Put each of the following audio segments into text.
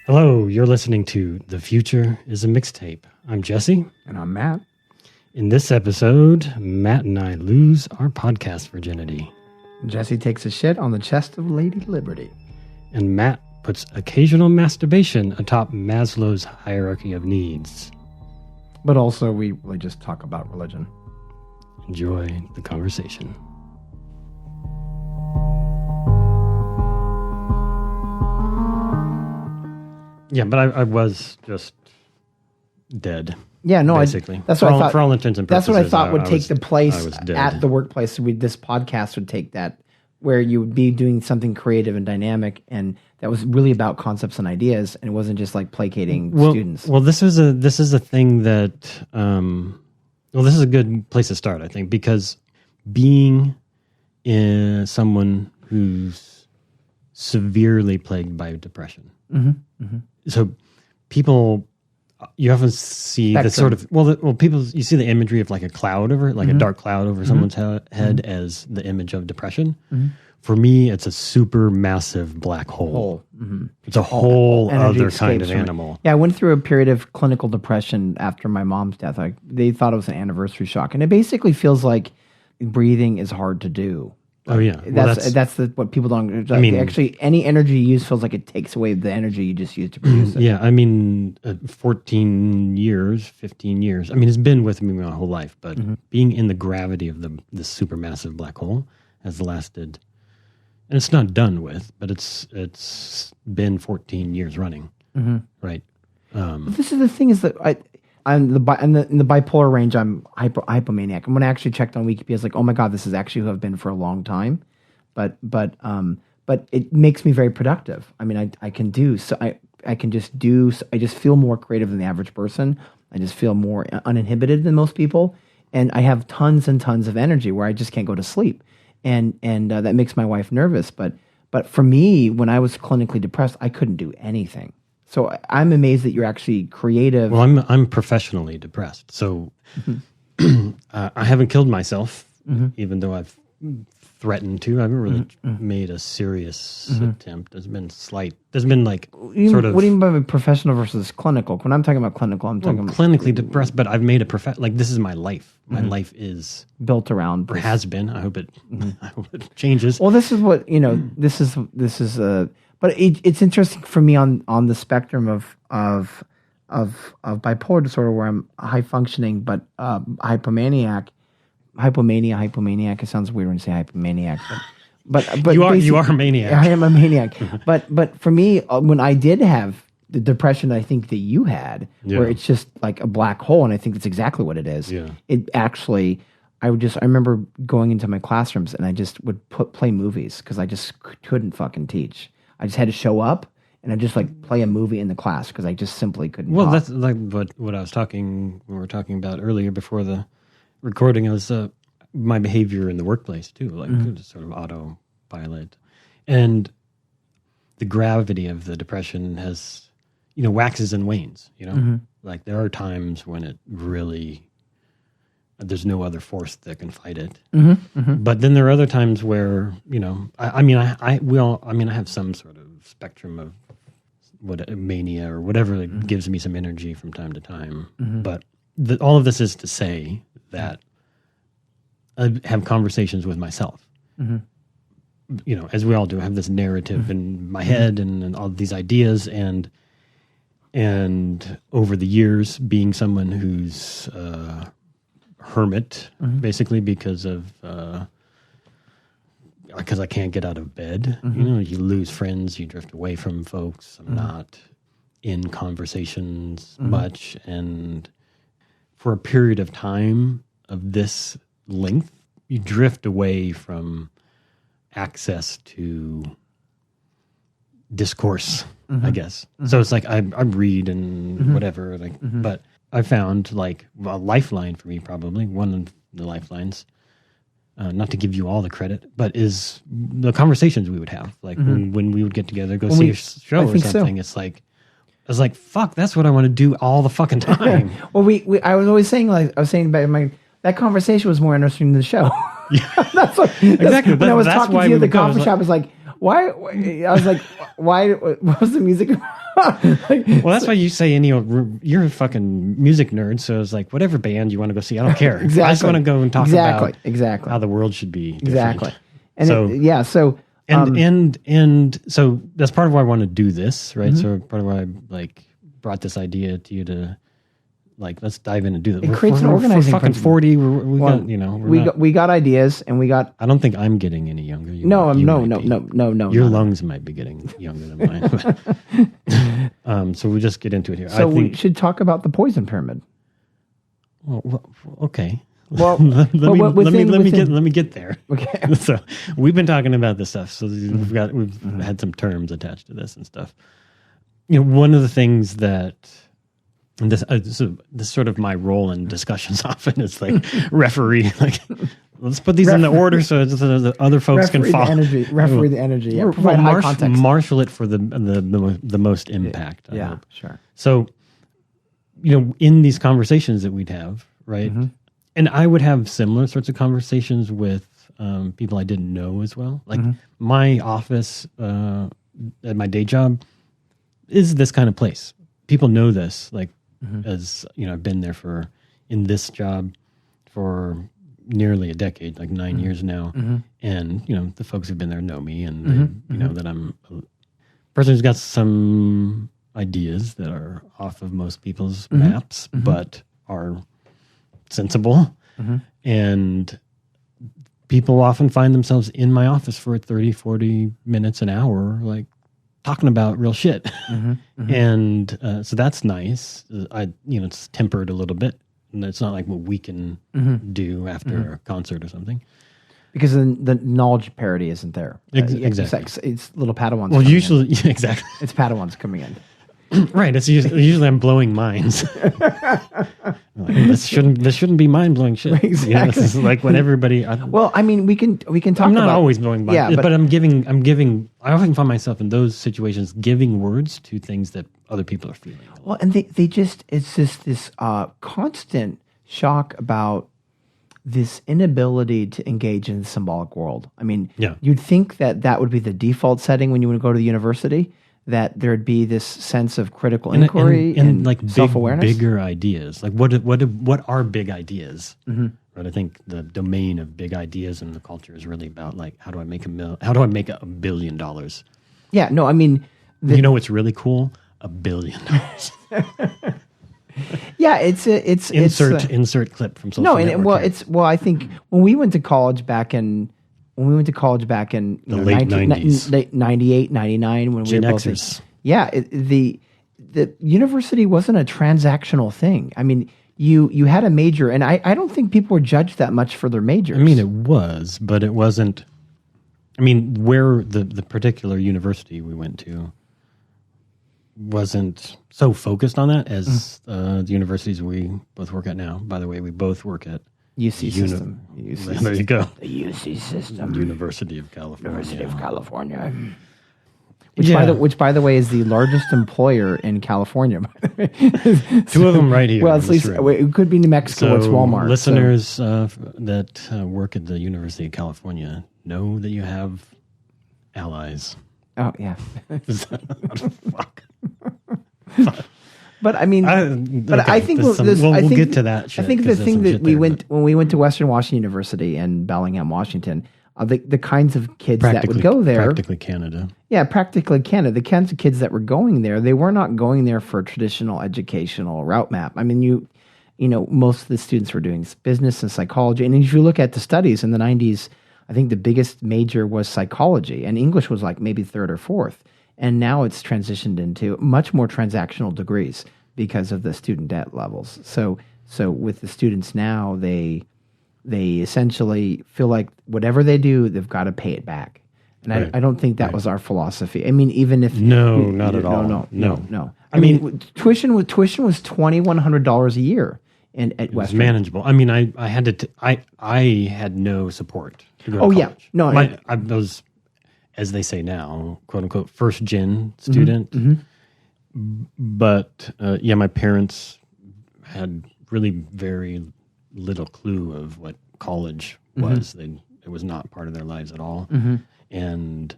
Hello, you're listening to The Future Is A Mixtape. I'm Jesse. And I'm Matt. In this episode, Matt and I lose our podcast virginity. Jesse takes a shit on the chest of Lady Liberty. And Matt puts occasional masturbation atop Maslow's hierarchy of needs. But also, we just talk about religion. Enjoy the conversation. Yeah, but I was just dead. Yeah, no, basically. That's what I thought. For all intents and purposes. That's what I thought would take the place dead. at the workplace. So this podcast would take that, where you would be doing something creative and dynamic, and that was really about concepts and ideas, and it wasn't just like placating students. Well, this is a thing that, this is a good place to start, I think, because being someone who's severely plagued by depression. So people, you often see the sort of, people, you see the imagery of like a cloud over, like a dark cloud over someone's head as the image of depression. For me, it's a super massive black hole. It's a whole other kind of animal. Yeah, I went through a period of clinical depression after my mom's death. They thought it was an anniversary shock. And it basically feels like breathing is hard to do. Oh yeah, that's what people don't. I mean, actually, any energy you use feels like it takes away the energy you just used to produce it. Yeah, I mean, 14 years, 15 years. I mean, it's been with me my whole life, but being in the gravity of this supermassive black hole has lasted, and it's not done with, but it's been 14 years running, right? But this is the thing: is that in the bipolar range, I'm hypomaniac. And when I actually checked on Wikipedia, it's like, oh my god, this is actually who I've been for a long time. But it makes me very productive. I mean, I can do so. I can just do. I just feel more creative than the average person. I just feel more uninhibited than most people, and I have tons and tons of energy where I just can't go to sleep, and that makes my wife nervous. But for me, when I was clinically depressed, I couldn't do anything. So I'm amazed that you're actually creative. Well, I'm professionally depressed. So I haven't killed myself, even though I've threatened to. I haven't really made a serious attempt. There's been slight. There's been like sort of. What do you mean by professional versus clinical? When I'm talking about clinical, I'm talking about clinically depressed. But I've made a like this is my life. My life is built around. Or has been. I hope it. I hope it changes. Well, this is what This is But it's interesting for me on the spectrum of bipolar disorder, where I'm high functioning but hypomaniac. Hypomaniac. It sounds weird when you say hypomaniac, but you are a maniac. I am a maniac. but for me, when I did have the depression I think that you had, where it's just like a black hole, and I think that's exactly what it is. Yeah. It actually. I remember going into my classrooms and I just would play movies because I just couldn't fucking teach. I just had to show up and I just like play a movie in the class because I just simply couldn't. Well, talk. That's like what I was we were talking about earlier before the recording. I was my behavior in the workplace too, like sort of autopilot, and the gravity of the depression has waxes and wanes. Like there are times when it really. There's no other force that can fight it. But then there are other times where, I have some sort of spectrum of mania or whatever that gives me some energy from time to time. But all of this is to say that I have conversations with myself. As we all do, I have this narrative in my head and all these ideas, and over the years, being someone who's hermit, basically because I can't get out of bed. You lose friends, you drift away from folks. I'm not in conversations much, and for a period of time of this length, you drift away from access to discourse, I guess. So it's like I read and whatever, but I found like a lifeline for me, probably one of the lifelines, not to give you all the credit, but is the conversations we would have. Like when we would get together, go see a show or something. It's like, I was like, fuck, that's what I want to do all the fucking time. Well, I was always saying, that conversation was more interesting than the show. Yeah. That's exactly. When I was talking to you at the coffee shop, it's like, I was like, why? What was the music? Like, Well, that's why you say, you're a fucking music nerd. So it's like, whatever band you want to go see, I don't care. Exactly. I just want to go and talk about exactly how the world should be different. exactly. And So so and so that's part of why I want to do this, right? Mm-hmm. So part of why I like brought this idea to you to like, let's dive in and do that. It creates an organizing we're fucking principle. 40. We got ideas, and we got. I don't think I'm getting any younger. You No, might be. no. Your not- lungs might be getting younger than mine. So we'll just get into it here. So I we think. should talk about the poison pyramid. Well, okay. Well, let within- me get there. Okay. So we've been talking about this stuff. So we've had some terms attached to this and stuff. One of the things that and this sort of my role in discussions often is like referee. Like, let's put these in the order so the other folks can follow. Referee the energy. Yeah, Well, provide high context. marshal it for the most impact. I Yeah, hope. sure. So, in these conversations that we'd have, right? Mm-hmm. And I would have similar sorts of conversations with people I didn't know as well. Like my office at my day job is this kind of place. People know this, like as I've been there in this job for nearly a decade, like 9 years now. And the folks who've been there know me, and they know that I'm a person who's got some ideas that are off of most people's maps, but are sensible. And people often find themselves in my office for 30, 40 minutes, an hour, like talking about real shit. And so that's nice. It's tempered a little bit. And it's not like what we can do after a concert or something. Because the knowledge parity isn't there. Exactly. It's little Padawans. Well, coming usually, in. exactly. It's Padawans coming in. Right. It's usually I'm blowing minds. Like, this shouldn't be mind blowing shit. Exactly. This is like when everybody. Well, I mean, we can talk. I'm not about, always blowing minds, Yeah, but I'm giving. I often find myself in those situations giving words to things that other people are feeling. Well, and they just it's just this constant shock about this inability to engage in the symbolic world. I mean, you'd think that would be the default setting when you would go to the university. That there'd be this sense of critical inquiry and like self-awareness. Bigger ideas. Like what are big ideas? But I think the domain of big ideas in the culture is really about like how do I make $1 billion? Yeah, no, I mean, what's really cool? $1 billion. Yeah, it's insert clip from social network. I think when we went to college back in the late 90s. late 98, 99, when Gen we were both Xers. the university wasn't a transactional thing. I mean, you had a major, and I don't think people were judged that much for their majors. I mean, it was, but it wasn't. I mean, where the particular university we went to wasn't so focused on that as the universities we both work at now. By the way, we both work at UC system. There you go. The UC system. University of California. University of California. Which, by the way, is the largest employer in California. Two of them right here. Well, at least it could be New Mexico. It's Walmart. Listeners that work at the University of California know that you have allies. Oh yeah. Fuck. But I mean, I think we'll get to that. I think the thing that when we went to Western Washington University in Bellingham, Washington, the kinds of kids that would go there, practically Canada. Yeah, practically Canada. The kinds of kids that were going there, they were not going there for a traditional educational route map. I mean, most of the students were doing business and psychology. And if you look at the studies in the 90s, I think the biggest major was psychology, and English was like maybe third or fourth. And now it's transitioned into much more transactional degrees because of the student debt levels. So with the students now, they essentially feel like whatever they do, they've got to pay it back. And I don't think that was our philosophy. I mean, even if not at all. No. I mean, tuition was $2,100 a year at Western. It was manageable. I mean, I had no support to go to college. Yeah, no, I was, as they say now, quote unquote, first gen student. But my parents had really very little clue of what college was. It was not part of their lives at all. And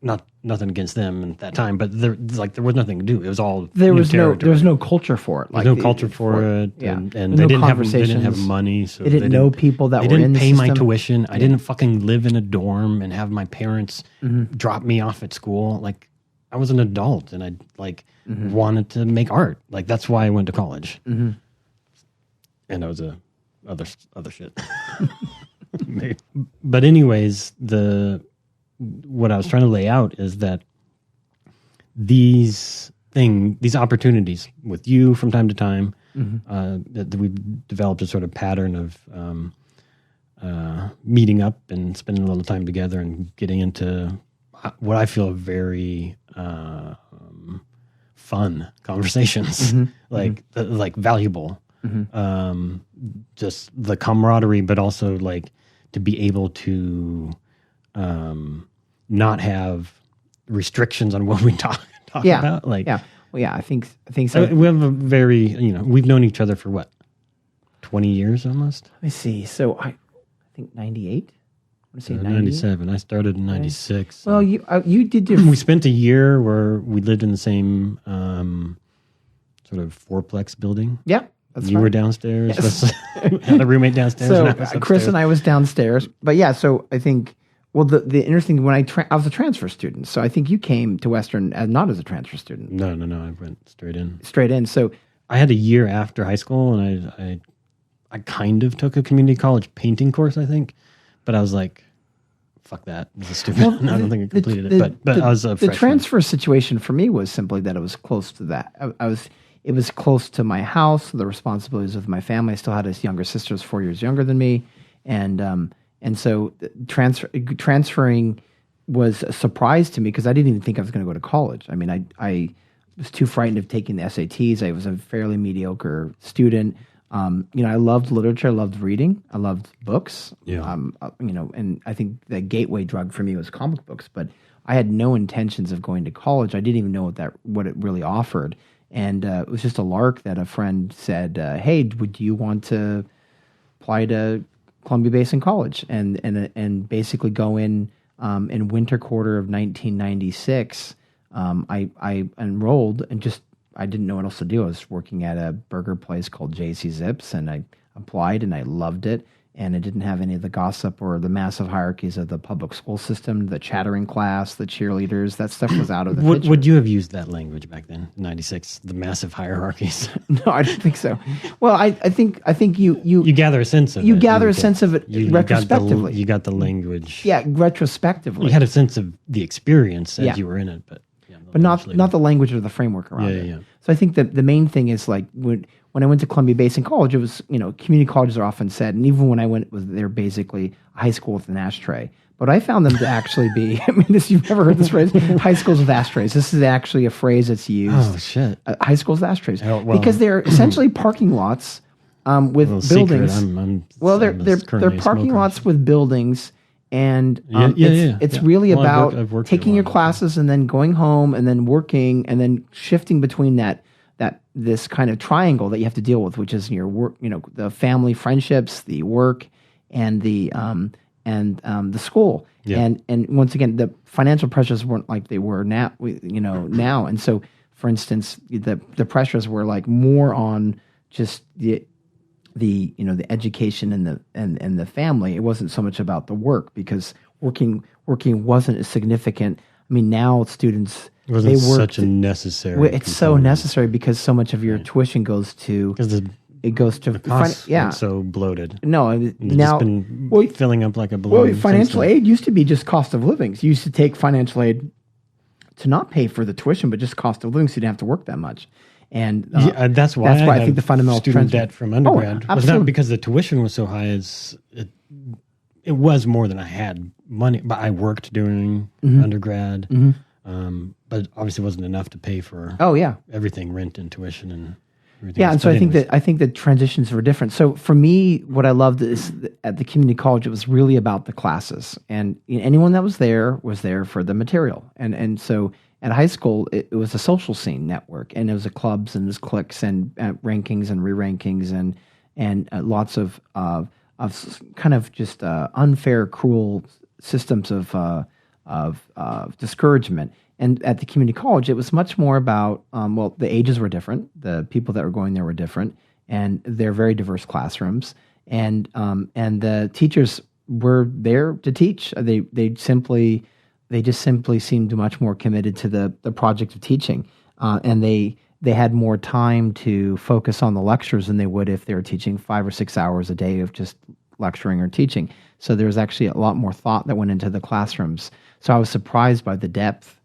nothing against them at that time, but there was nothing to do. It was all there new was territory. no culture for it. There's no culture for it, Yeah. and There's they no didn't have money, so they didn't know people that they were in didn't the pay my system. tuition. I didn't fucking live in a dorm and have my parents drop me off at school. Like, I was an adult, and I wanted to make art. Like, that's why I went to college. And that was other shit. But anyways, what I was trying to lay out is that these opportunities with you from time to time, that we've developed a sort of pattern of meeting up and spending a little time together and getting into what I feel very fun conversations, like valuable, just the camaraderie, but also like to be able to not have restrictions on what we talk about. Like, I think so. we have a very, we've known each other for what, 20 years almost? Let me see. So I think 98. I want to say 97. I started in 96. Well, you did we spent a year where we lived in the same sort of fourplex building. Yeah. You were downstairs. Yes. Had a roommate downstairs. So and Chris and I was downstairs. But yeah, so I think, well, the interesting, when I was a transfer student, so I think you came to Western not as a transfer student. No, I went straight in. Straight in. So I had a year after high school, and I kind of took a community college painting course, I think, but I was like, fuck that. This is stupid. Well, I don't think I completed it. But I was a freshman. The transfer situation for me was simply that it was close to that. It was close to my house, the responsibilities of my family. I still had a younger sister, who's 4 years younger than me, and so transferring was a surprise to me because I didn't even think I was going to go to college. I mean, I was too frightened of taking the SATs. I was a fairly mediocre student. I loved literature. I loved reading. I loved books. Yeah. And I think the gateway drug for me was comic books. But I had no intentions of going to college. I didn't even know what it really offered. And it was just a lark that a friend said, "Hey, would you want to apply to Columbia Basin College and basically go in winter quarter of 1996?" I enrolled and just. I didn't know what else to do. I was working at a burger place called JC Zips, and I applied, and I loved it. And it didn't have any of the gossip or the massive hierarchies of the public school system, the chattering class, the cheerleaders. That stuff was out of the picture. Would you have used that language back then, 96, the massive hierarchies? No, I don't think so. Well, I think you gather a sense of it. You gather a sense of it retrospectively. You got the language. Yeah, retrospectively. You had a sense of the experience as you were in it, but not the language or the framework around it. Yeah. So I think that the main thing is like when I went to Columbia Basin College, it was, community colleges are often said, and even when I went, they're basically a high school with an ashtray. But I found them to actually be, you've never heard this phrase, high schools with ashtrays. This is actually a phrase that's used. Oh, shit. High schools with ashtrays. Because they're essentially parking lots with buildings. They're parking lots with buildings. And it's really about taking your classes and then going home and then working and then shifting between this kind of triangle that you have to deal with, which is your work, the family, friendships, the work, and the school. Yeah. And once again, the financial pressures weren't like they were now. Now, and so, for instance, the pressures were like more on just the education and the family. It wasn't so much about the work because working wasn't as significant. I mean, now students it wasn't such a necessary. It's so necessary because so much of your tuition goes to the costs aren't so bloated. No, now been filling up like a balloon. Well, financial aid used to be just cost of living. So you used to take financial aid to not pay for the tuition, but just cost of living, so you didn't have to work that much. And that's why I think the fundamental student debt from undergrad was not because the tuition was so high as it was more than I had money. But I worked during undergrad, but obviously wasn't enough to pay for everything, rent and tuition and everything. Yeah, and so I think that transitions were different. So for me, what I loved is at the community college, it was really about the classes, and anyone that was there for the material, and so. At high school, it was a social scene network, and it was clubs and there's cliques and rankings and re-rankings and lots of kind of just unfair, cruel systems of of discouragement. And at the community college, it was much more about, the ages were different. The people that were going there were different, and they're very diverse classrooms. And the teachers were there to teach. They just simply seemed much more committed to the project of teaching. And they had more time to focus on the lectures than they would if they were teaching 5 or 6 hours a day of just lecturing or teaching. So there was actually a lot more thought that went into the classrooms. So I was surprised by the depth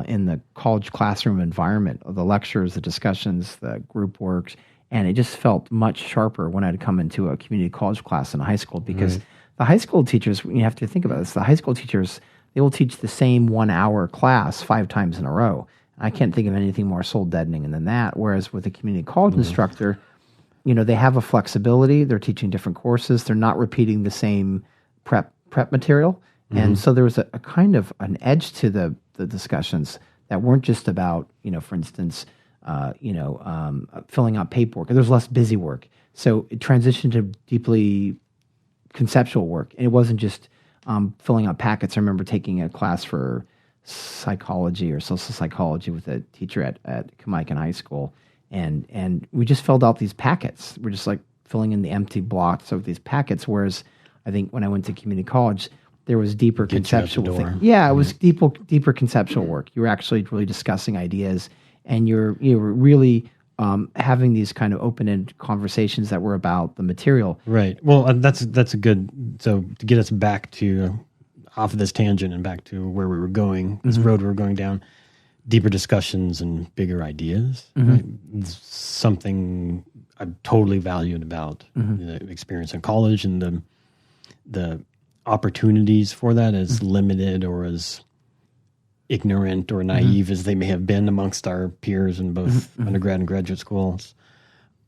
in the college classroom environment of the lectures, the discussions, the group works, and it just felt much sharper when I'd come into a community college class in high school, because the high school teachers, you have to think about this, the high school teachers, they will teach the same 1 hour class 5 times in a row. I can't think of anything more soul deadening than that. Whereas with a community college instructor, they have a flexibility. They're teaching different courses. They're not repeating the same prep material. And so there was a kind of an edge to the discussions that weren't just about, for instance, filling out paperwork. There was less busy work. So it transitioned to deeply conceptual work. And it wasn't just filling out packets. I remember taking a class for psychology or social psychology with a teacher at Kamaikan High School, and we just filled out these packets. We're just like filling in the empty blocks of these packets. Whereas I think when I went to community college, there was deeper conceptual thing. Yeah, it was deeper conceptual work. You were actually really discussing ideas, and you were really having these kind of open-ended conversations that were about the material. Right. Well, that's a good. So to get us back to off of this tangent and back to where we were going, this road we were going down, deeper discussions and bigger ideas. Right? It's something I totally valued about the experience in college, and the opportunities for that, as limited or as ignorant or naive as they may have been amongst our peers in both undergrad and graduate schools.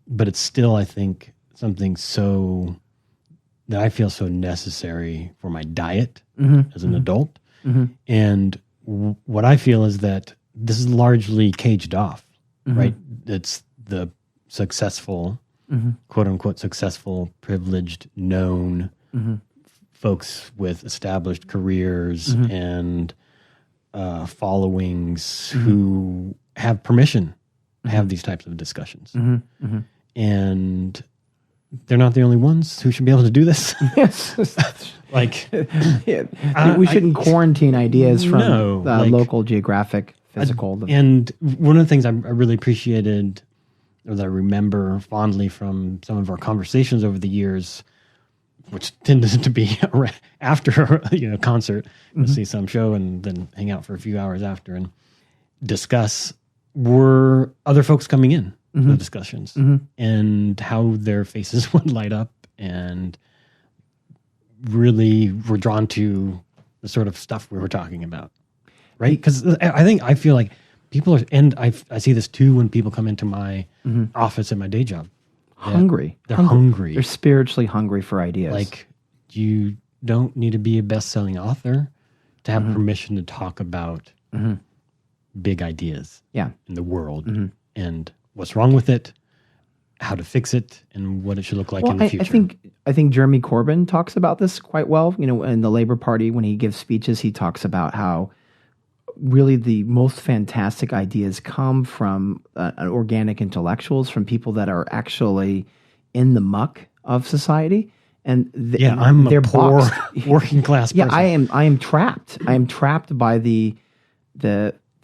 But it's still, I think, something so that I feel so necessary for my diet as an adult. And what I feel is that this is largely caged off, right? It's the successful, quote unquote, successful, privileged, known folks with established careers and followings who have permission to have these types of discussions. And they're not the only ones who should be able to do this. Yes. Like, we shouldn't quarantine ideas from local, geographic, physical. And one of the things I really appreciated, or that I remember fondly from some of our conversations over the years, which tended to be after a concert, see some show and then hang out for a few hours after and discuss, were other folks coming in the discussions and how their faces would light up and really were drawn to the sort of stuff we were talking about, right? Because I feel like people are, and I see this too when people come into my office at my day job. Hungry. They're hungry. They're spiritually hungry for ideas. Like, you don't need to be a best-selling author to have permission to talk about big ideas in the world and what's wrong with it, how to fix it, and what it should look like in the future. I think Jeremy Corbyn talks about this quite well. In the Labour Party, when he gives speeches, he talks about how really the most fantastic ideas come from organic intellectuals, from people that are actually in the muck of society. And I'm a poor working class person. Yeah, I am trapped. I am trapped by the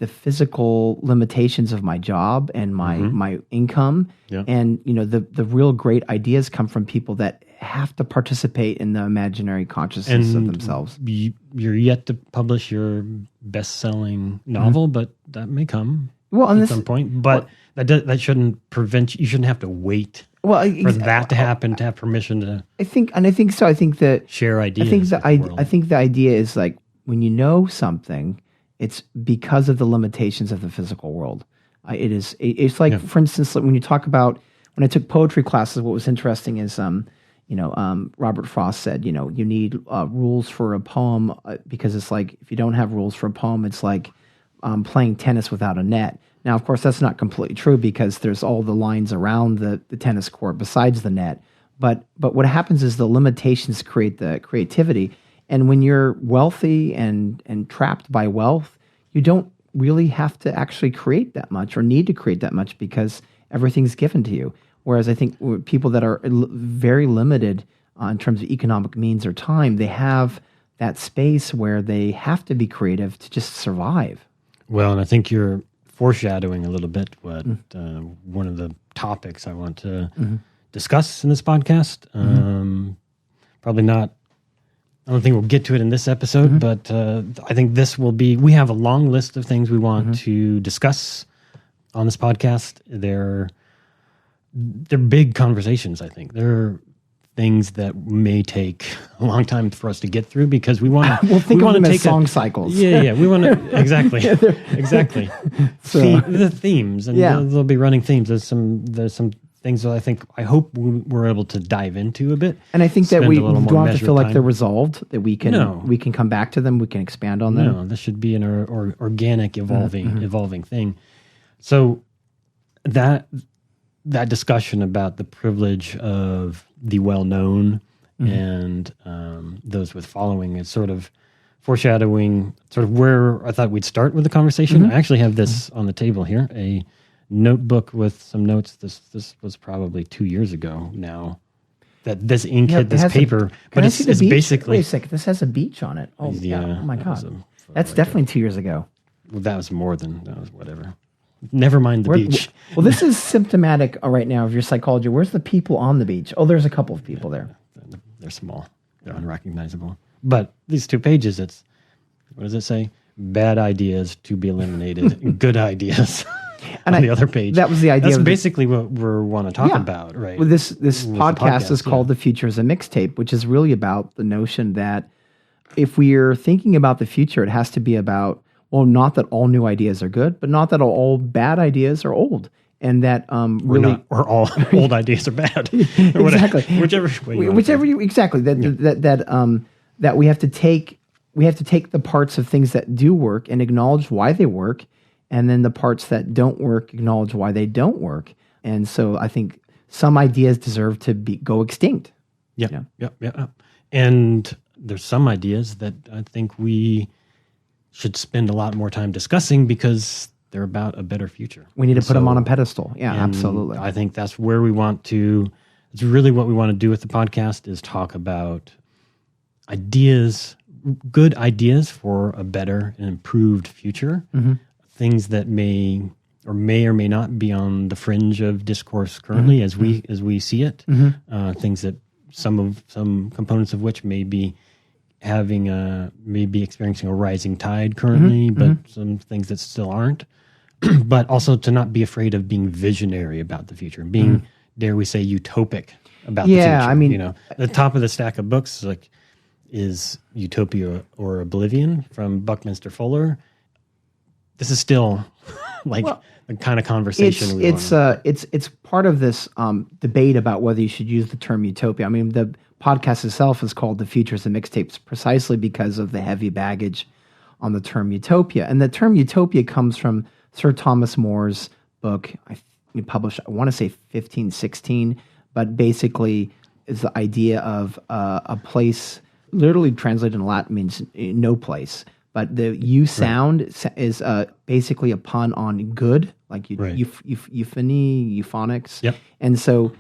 physical limitations of my job and my income. Yeah. And the real great ideas come from people that have to participate in the imaginary consciousness of themselves. You're yet to publish your best-selling novel, but that may come at some point. But that shouldn't prevent you. You shouldn't have to wait for that to happen to have permission to. I think so. I think that share ideas. I think the idea is like, when you know something, it's because of the limitations of the physical world. It's like, for instance, when you talk about, when I took poetry classes, what was interesting is, Robert Frost said, you need rules for a poem because it's like, if you don't have rules for a poem, it's like playing tennis without a net. Now, of course, that's not completely true because there's all the lines around the tennis court besides the net. But what happens is the limitations create the creativity. And when you're wealthy and trapped by wealth, you don't really have to actually create that much or need to create that much because everything's given to you. Whereas I think people that are very limited in terms of economic means or time, they have that space where they have to be creative to just survive. Well, and I think you're foreshadowing a little bit what one of the topics I want to discuss in this podcast. Probably not, I don't think we'll get to it in this episode, but I think this will be, we have a long list of things we want to discuss on this podcast. They're big conversations, I think. They're things that may take a long time for us to get through because we want to. We'll think of them as song cycles. Yeah. We want to exactly. So, the themes, and there'll be running themes. There's some things that I hope we're able to dive into a bit. And I think that we don't have to feel like they're resolved. That we can come back to them. We can expand on them. No, this should be an organic, evolving thing. So that discussion about the privilege of the well-known and those with following is sort of foreshadowing sort of where I thought we'd start with the conversation. I actually have this on the table here, a notebook with some notes. This was probably 2 years ago now that this ink hit this paper. But it's basically... Wait a second, this has a beach on it. Oh, yeah. Oh my God. That's definitely 2 years ago. Well, that was whatever. Never mind the beach. Well, this is symptomatic right now of your psychology. Where's the people on the beach? Oh, there's a couple of people there. They're small. They're unrecognizable. But these 2 pages, it's, what does it say? Bad ideas to be eliminated. Good ideas on the other page. That was the idea. That's basically what we want to talk about, right? Well, this podcast is called The Future Is A Mixtape, which is really about the notion that if we are thinking about the future, it has to be about, well, not that all new ideas are good, but not that all bad ideas are old, and that or all old ideas are bad. Exactly, whichever that we have to take the parts of things that do work and acknowledge why they work, and then the parts that don't work acknowledge why they don't work. And so I think some ideas deserve to go extinct. Yeah. And there's some ideas that I think we should spend a lot more time discussing because they're about a better future. We need to put them on a pedestal. Yeah, absolutely. I think that's where we want to, it's really what we want to do with the podcast is talk about ideas, good ideas for a better and improved future. Things that may or may not be on the fringe of discourse currently as we see it. Things that some components of which may be maybe experiencing a rising tide currently, but some things that still aren't. But also to not be afraid of being visionary about the future, being, dare we say, utopic about the future. I mean, the top of the stack of books is Utopia or Oblivion from Buckminster Fuller. This is still the kind of conversation it's part of this debate about whether you should use the term utopia. I mean, the podcast itself is called The Future Is A Mixtape precisely because of the heavy baggage on the term utopia. And the term utopia comes from Sir Thomas More's book, he published, I want to say 1516, but basically is the idea of a place, literally translated in Latin means no place. But the U sound is basically a pun on good, like euphony, euphonics. Yep. And so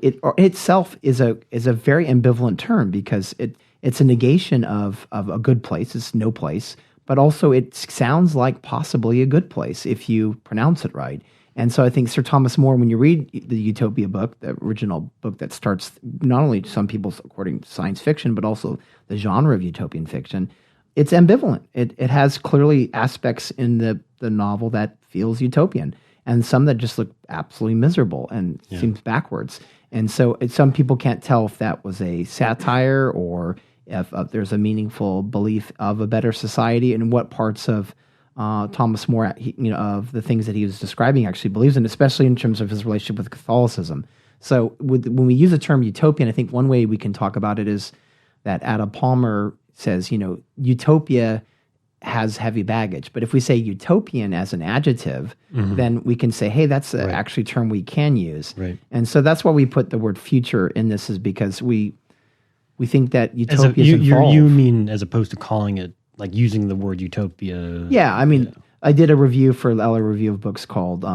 it itself is a very ambivalent term because it's a negation of a good place. It's no place, but also it sounds like possibly a good place if you pronounce it right. And so I think Sir Thomas More, when you read the Utopia book, the original book that starts not only some people's according to science fiction, but also the genre of utopian fiction, it's ambivalent. It has clearly aspects in the novel that feels utopian and some that just look absolutely miserable and seems backwards. And so some people can't tell if that was a satire or if there's a meaningful belief of a better society and what parts of Thomas More, of the things that he was describing actually believes in, especially in terms of his relationship with Catholicism. So when we use the term utopian, I think one way we can talk about it is that Adam Palmer says, utopia has heavy baggage. But if we say utopian as an adjective, then we can say, hey, that's actually a term we can use. Right. And so that's why we put the word future in this, is because We think that utopias evolve. You mean as opposed to calling it, like using the word utopia? Yeah, I mean, I did a review for LA Review of Books called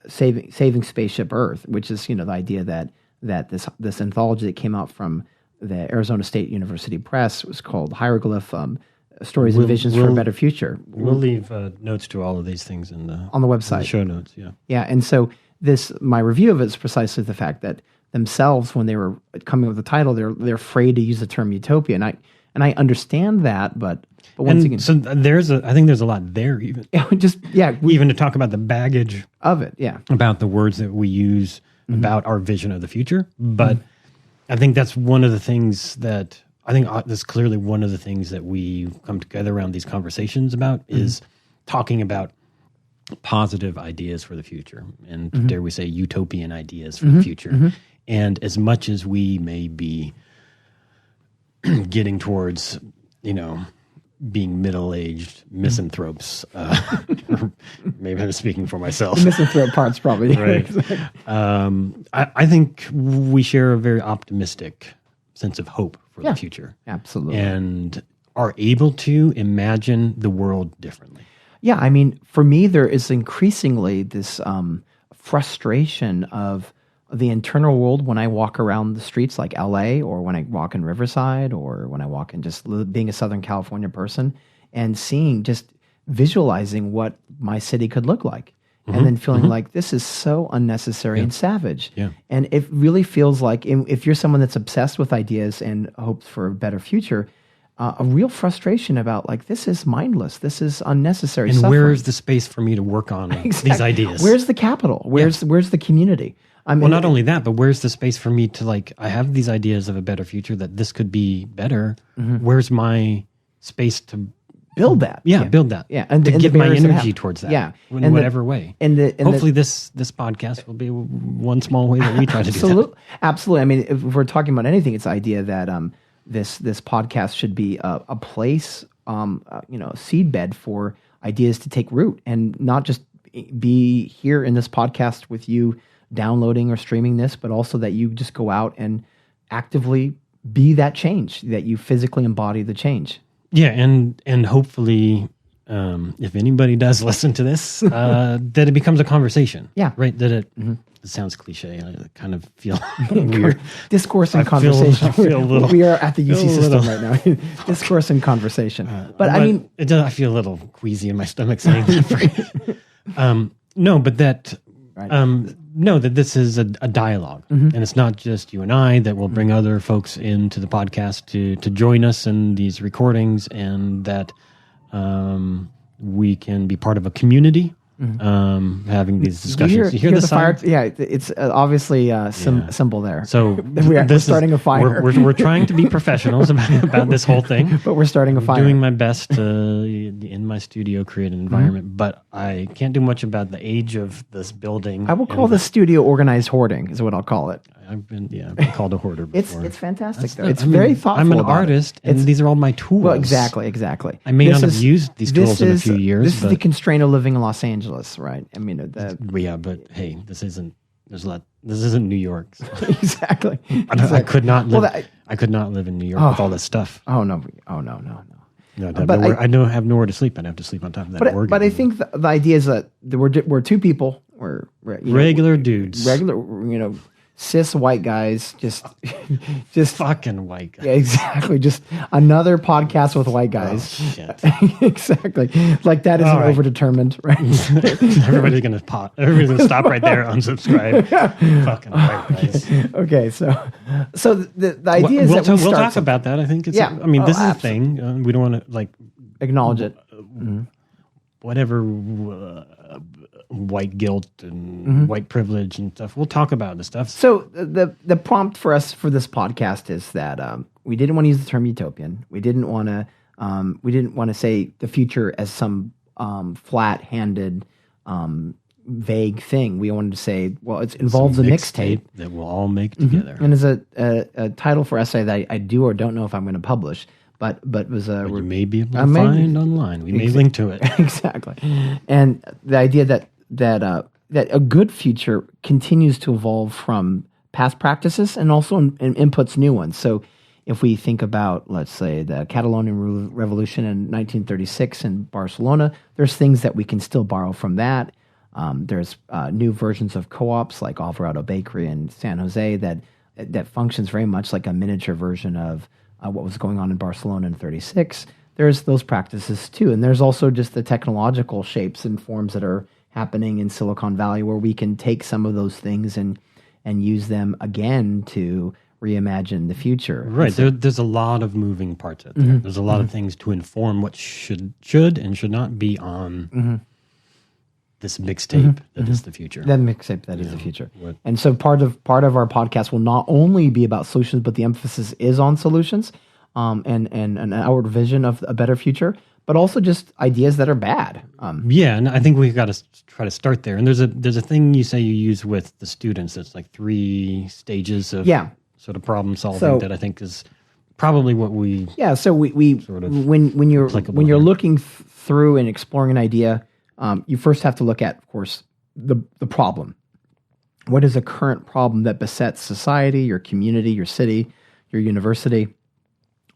Saving Spaceship Earth, which is, the idea that this anthology that came out from the Arizona State University Press was called Hieroglyph, Stories and Visions for a Better Future. We'll leave notes to all of these things on the website. In the show notes, yeah. Yeah, and so my review of it is precisely the fact that themselves, when they were coming up with the title, they're afraid to use the term utopia, and I understand that, but once again, so I think there's a lot there even. Even to talk about the baggage of it, yeah, about the words that we use about our vision of the future. But I think that's one of the things that that's clearly one of the things that we come together around these conversations about is talking about positive ideas for the future, and dare we say utopian ideas for the future. And as much as we may be getting towards, being middle-aged misanthropes, or maybe I'm speaking for myself. The misanthrope part's probably right. I think we share a very optimistic sense of hope for the future. Absolutely. And are able to imagine the world differently. Yeah, I mean, for me, there is increasingly this frustration of the internal world when I walk around the streets like LA, or when I walk in Riverside, or when I walk in just being a Southern California person and visualizing what my city could look like. And then feeling like this is so unnecessary and savage. Yeah. And it really feels like if you're someone that's obsessed with ideas and hopes for a better future, a real frustration about like, this is mindless. This is unnecessary suffering. And where's the space for me to work on these ideas? Where's the capital? Where's the community? Not only that, but where's the space for me to I have these ideas of a better future, that this could be better. Where's my space to build that? Build that. Yeah. And to give my energy towards that. Yeah. In whatever way. And hopefully this podcast will be one small way that we try to do that. Absolutely. I mean, if we're talking about anything, it's the idea that this podcast should be a place, seedbed for ideas to take root, and not just be here in this podcast with you downloading or streaming this, but also that you just go out and actively be that change, that you physically embody the change. Yeah, and hopefully, if anybody does listen to this, that it becomes a conversation. Yeah. Right? That it sounds cliche. I kind of feel weird. Discourse and conversation. I feel a little, we are at the UC system right now. Discourse and conversation. But I mean... I feel a little queasy in my stomach saying that phrase. No, but that... Right. That this is a dialogue, and it's not just you and I, that will bring other folks into the podcast to join us in these recordings, and that we can be part of a community having these discussions. You hear the fire? Yeah, it's obviously symbol there. So we're starting a fire. We're trying to be professionals about this whole thing, but we're starting a fire. I'm doing my best to in my studio create an environment, but I can't do much about the age of this building. I will call the studio organized hoarding, is what I'll call it. I've been called a hoarder before. It's fantastic though. It's very thoughtful. I'm an artist, and these are all my tools. Well, exactly. I may not have used these tools in a few years. This is the constraint of living in Los Angeles, right? I mean, but hey, this isn't. This isn't New York. So. Exactly. I could not live. I could not live in New York with all this stuff. Oh no. No, I don't have nowhere to sleep. I'd have to sleep on top of that. But I think the idea is that we're two people. We're regular dudes. Regular, cis white guys, just fucking white guys. Yeah, exactly. Just another podcast with white guys. Oh, shit. Exactly. Like that isn't overdetermined, right? Everybody's gonna stop right there, unsubscribe. Fucking white guys. Okay, so the idea is that we'll talk about that. I think it's. I mean, this is a thing. We don't want to acknowledge it. Whatever. White guilt and white privilege and stuff. We'll talk about this stuff. So the prompt for us for this podcast is that we didn't want to use the term utopian. We didn't want to say the future as some flat-handed vague thing. We wanted to say, well, it involves a mixtape that we'll all make together. And as a title for essay that I do or don't know if I'm going to publish. But was a you may be able to find online. We may link to it. Exactly. And the idea that a good future continues to evolve from past practices and also inputs new ones. So if we think about, let's say, the Catalonian Revolution in 1936 in Barcelona, there's things that we can still borrow from that. There's new versions of co-ops like Alvarado Bakery in San Jose that functions very much like a miniature version of what was going on in Barcelona in 36. There's those practices too. And there's also just the technological shapes and forms that are happening in Silicon Valley where we can take some of those things and use them again to reimagine the future. Right. There's a lot of moving parts out there. There's a lot of things to inform what should and should not be on this mixtape that is the future. That mixtape that is the future. And so part of our podcast will not only be about solutions, but the emphasis is on solutions and an outward vision of a better future, but also just ideas that are bad. And I think we've got to try to start there. And there's a thing you say you use with the students. It's like 3 stages of sort of problem solving that I think is probably what we So we sort of when you're looking through and exploring an idea, you first have to look at, of course, the problem. What is a current problem that besets society, your community, your city, your university?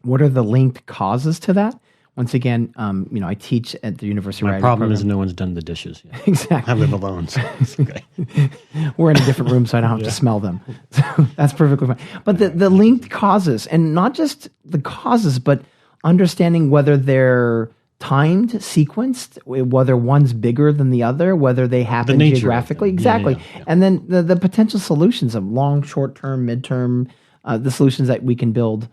What are the linked causes to that? Once again, I teach at the University. My problem is no one's done the dishes yet. Exactly. I live alone, so it's okay. We're in a different room, so I don't have to smell them. So that's perfectly fine. But the linked causes, and not just the causes, but understanding whether they're timed, sequenced, whether one's bigger than the other, whether they happen geographically. Exactly. Yeah. And then the potential solutions of long, short-term, mid-term, the solutions that we can build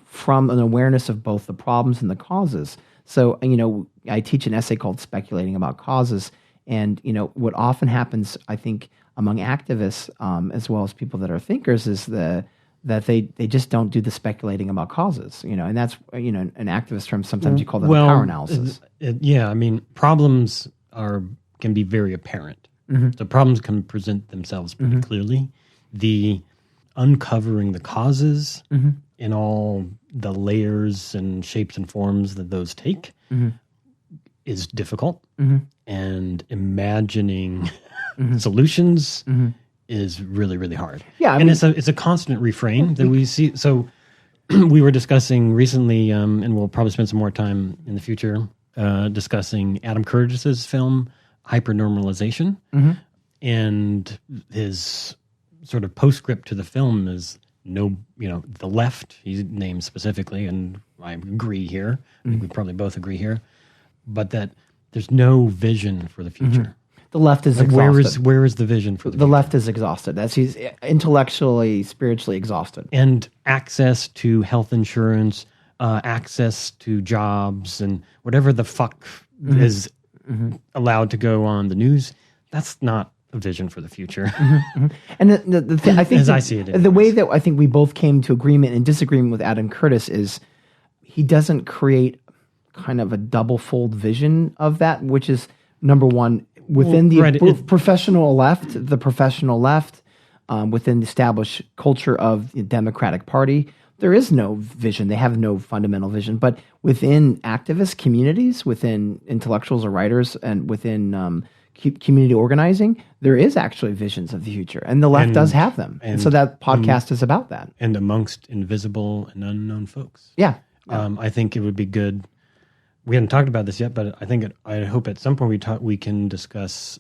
from an awareness of both the problems and the causes. So, I teach an essay called Speculating About Causes. And, what often happens, I think, among activists, as well as people that are thinkers, is that they just don't do the speculating about causes, and that's, an activist term, sometimes you call that power analysis. Problems can be very apparent. So problems can present themselves pretty clearly. The uncovering the causes in all the layers and shapes and forms that those take is difficult. And imagining solutions is really, really hard. Yeah, and it's a constant refrain that we see. So we were discussing recently, and we'll probably spend some more time in the future discussing Adam Curtis's film HyperNormalization, and his sort of postscript to the film is the left. He named specifically, and I agree here. I think we probably both agree here, but that there's no vision for the future. The left is exhausted. Where is the vision for the future? Left is exhausted. He's intellectually, spiritually exhausted. And access to health insurance, access to jobs, and whatever the fuck is allowed to go on the news, that's not a vision for the future. And I think as I see it, the way that I think we both came to agreement and disagreement with Adam Curtis is he doesn't create kind of a double-fold vision of that, which is, number one, within the professional left, within the established culture of the Democratic Party, there is no vision. They have no fundamental vision. But within activist communities, within intellectuals or writers, and within community organizing, there is actually visions of the future. And the left does have them. And so that podcast is about that. And amongst invisible and unknown folks. Yeah. I think it would be good. We hadn't talked about this yet, but I hope at some point we can discuss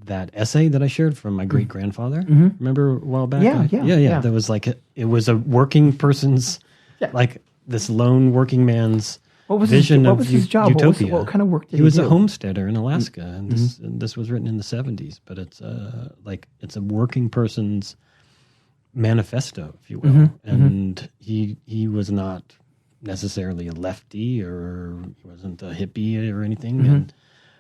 that essay that I shared from my great grandfather. Remember a while back? Yeah. That was like it was a working person's, like this lone working man's vision of his job? Utopia. What kind of work did he was do? A homesteader in Alaska, and this was written in the 70s. But it's a working person's manifesto, if you will. And he was not necessarily a lefty, or he wasn't a hippie or anything,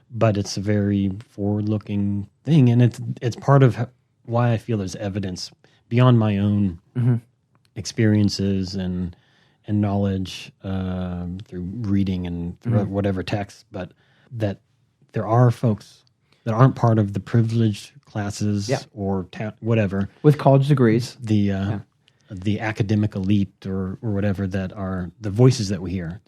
but it's a very forward-looking thing, and it's part of why I feel there's evidence beyond my own experiences and knowledge through reading and through whatever text, but that there are folks that aren't part of the privileged classes or whatever with college degrees, the academic elite or whatever, that are the voices that we hear.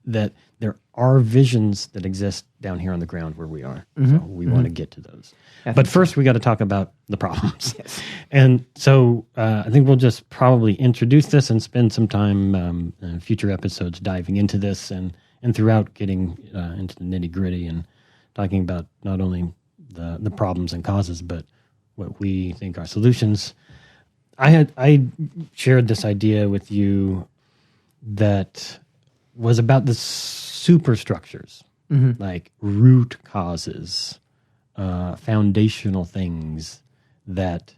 that there are visions that exist down here on the ground where we are. So we want to get to those. But first, we got to talk about the problems. Yes. And so I think we'll just probably introduce this and spend some time in future episodes diving into this and throughout getting into the nitty gritty and talking about not only the problems and causes, but what we think are solutions. I shared this idea with you that was about the superstructures, like root causes, foundational things that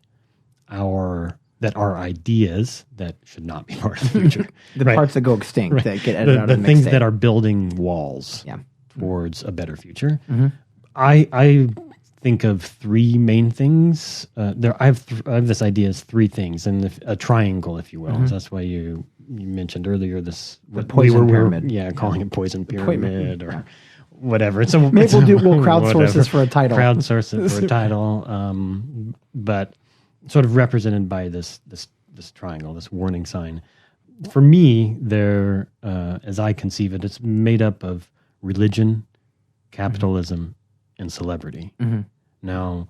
are ideas that should not be part of the future. The parts that go extinct that get edited out of the things that are building walls towards a better future. I think of three main things. I have this idea as three things, and a triangle, if you will. So that's why you mentioned earlier this poison pyramid. Calling it poison pyramid or whatever. So maybe we'll crowdsource this for a title. Crowdsource it for a title, but sort of represented by this triangle, this warning sign. For me, there, as I conceive it, it's made up of religion, capitalism, and celebrity. Now,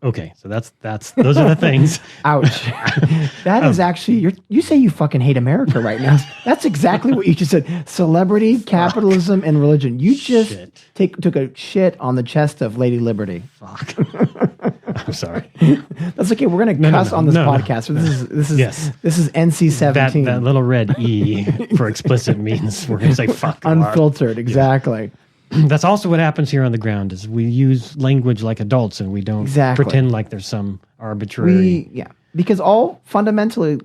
okay, so those are the things. Ouch! That is actually you say you fucking hate America right now. That's exactly what you just said. Celebrity, capitalism, and religion. You just took a shit on the chest of Lady Liberty. Fuck. I'm sorry. That's okay. We're gonna cuss on this podcast. So this is NC-17. That little red E for explicit means we're gonna say fuck. Unfiltered. Exactly. That's also what happens here on the ground is we use language like adults and we don't pretend like there's some arbitrary... Because all fundamentally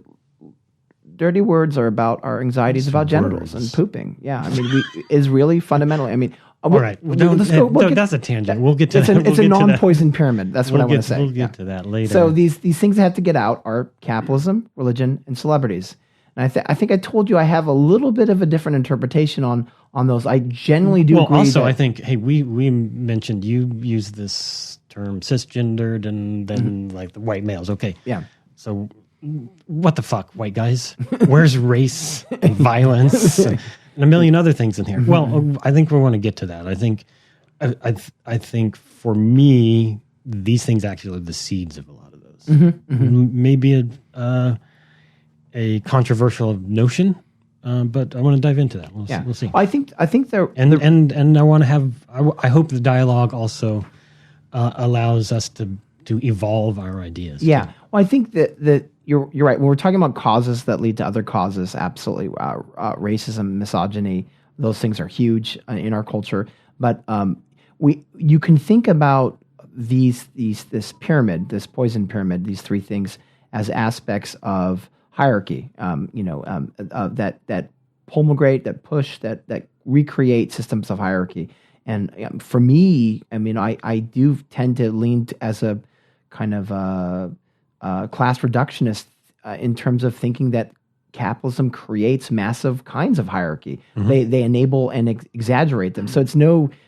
dirty words are about our anxieties about genitals and pooping. Yeah, I mean, is really fundamentally... I mean... All right, that's a tangent. We'll get to that. It's a non-poison pyramid. That's what I want to say. We'll get to that later. So these things that have to get out are capitalism, religion, and celebrities. And I think I told you I have a little bit of a different interpretation on those. I generally do agree. Also, I think, hey, we mentioned you use this term cisgendered and then like the white males. Okay. Yeah. So what the fuck, white guys? Where's race and violence and a million other things in here? Well, I think we want to get to that. I think for me, these things actually are the seeds of a lot of those. Maybe a controversial notion, but I want to dive into that. We'll see. I think they're and I want to have. I hope the dialogue also allows us to evolve our ideas. Yeah. Well, I think that you're right. When we're talking about causes that lead to other causes, absolutely, racism, misogyny, those things are huge in our culture. But you can think about this pyramid, this poison pyramid, these three things as aspects of hierarchy, that promulgate, that push, that recreate systems of hierarchy. And for me, I mean, I do tend to lean as a kind of class reductionist in terms of thinking that capitalism creates massive kinds of hierarchy. They enable and exaggerate them. So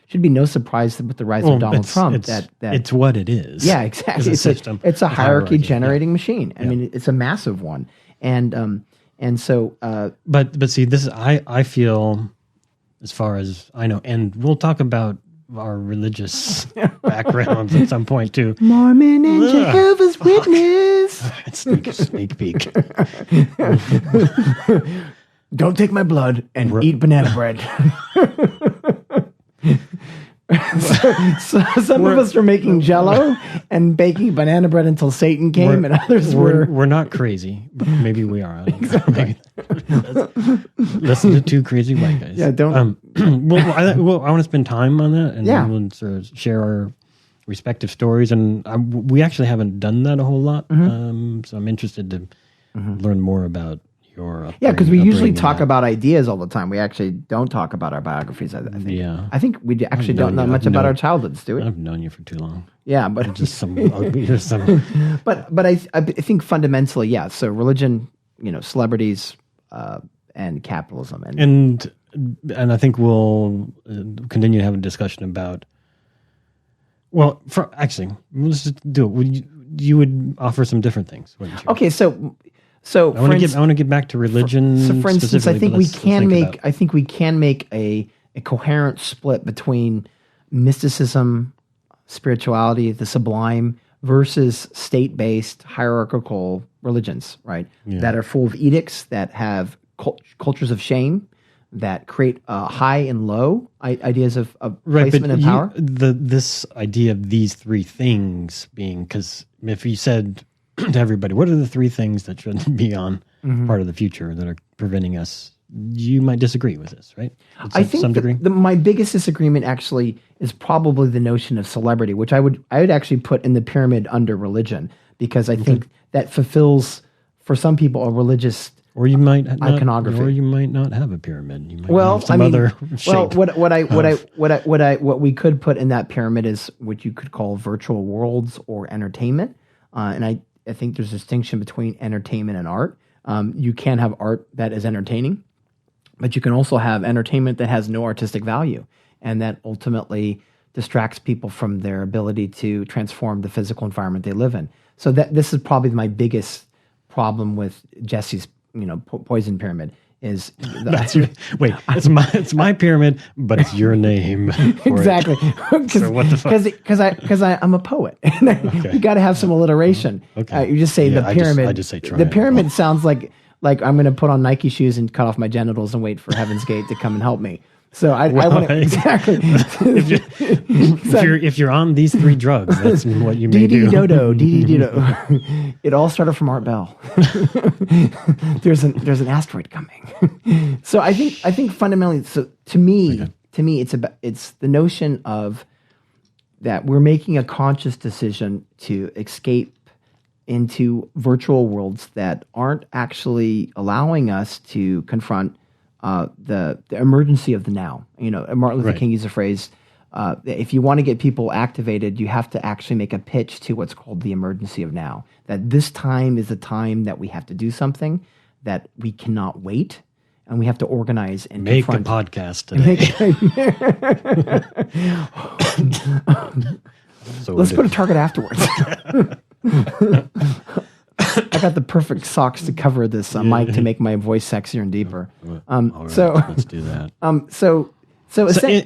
should be no surprise with the rise of Donald Trump that it's what it is. Yeah, exactly. It's a hierarchy generating machine. I mean, it's a massive one. And so, but see, this is I feel, as far as I know, and we'll talk about our religious backgrounds at some point too. Mormon and Jehovah's Witness. It's like a sneak peek. Don't take my blood and eat banana bread. So some of us were making Jell-O and baking banana bread until Satan came, and others we're not crazy, but maybe we are. Exactly. Listen to two crazy white guys. Yeah, don't. I want to spend time on that, and we'll sort of share our respective stories. And we actually haven't done that a whole lot, so I'm interested to learn more about your because we usually talk about ideas all the time. We actually don't talk about our biographies. I think. Yeah, I think we actually don't know much about our childhoods, do we? I've known you for too long. Yeah, but just some. But I think fundamentally, yeah. So religion, celebrities, and capitalism, and I think we'll continue to have a discussion about. Well, let's just do it. You would offer some different things. Okay, so So I want to get back to religion. So, for instance, I think we can make about a coherent split between mysticism, spirituality, the sublime, versus state-based hierarchical religions, right? Yeah. That are full of edicts, that have cultures of shame, that create high and low ideas of placement and power. This idea of these three things being, because if you said to everybody, what are the three things that shouldn't be on part of the future that are preventing us, you might disagree with this, right? I think some degree. My biggest disagreement actually is probably the notion of celebrity, which I would actually put in the pyramid under religion, because I think that fulfills for some people a religious or you might not, iconography, or you might not have a pyramid. You might have some other shape. What we could put in that pyramid is what you could call virtual worlds or entertainment, and I think there's a distinction between entertainment and art. You can have art that is entertaining, but you can also have entertainment that has no artistic value and that ultimately distracts people from their ability to transform the physical environment they live in. So this is probably my biggest problem with Jesse's poison pyramid is it's my pyramid, but it's your name exactly. So what the fuck? Because I'm a poet. You got to have some alliteration. Okay. You just say the pyramid. I just say triangle. The pyramid sounds like I'm going to put on Nike shoes and cut off my genitals and wait for Heaven's Gate to come and help me. So I want to exactly. If you're on these three drugs, that's what you may do. Dodo. It all started from Art Bell. There's an asteroid coming. So I think fundamentally, so to me, it's the notion of that we're making a conscious decision to escape into virtual worlds that aren't actually allowing us to confront the emergency of the now. Martin Luther King used a phrase, if you want to get people activated, you have to actually make a pitch to what's called the emergency of now. That this time is the time that we have to do something, that we cannot wait, and we have to organize and make a podcast today. Let's put a target afterwards. I got the perfect socks to cover this mic to make my voice sexier and deeper. So let's do that. So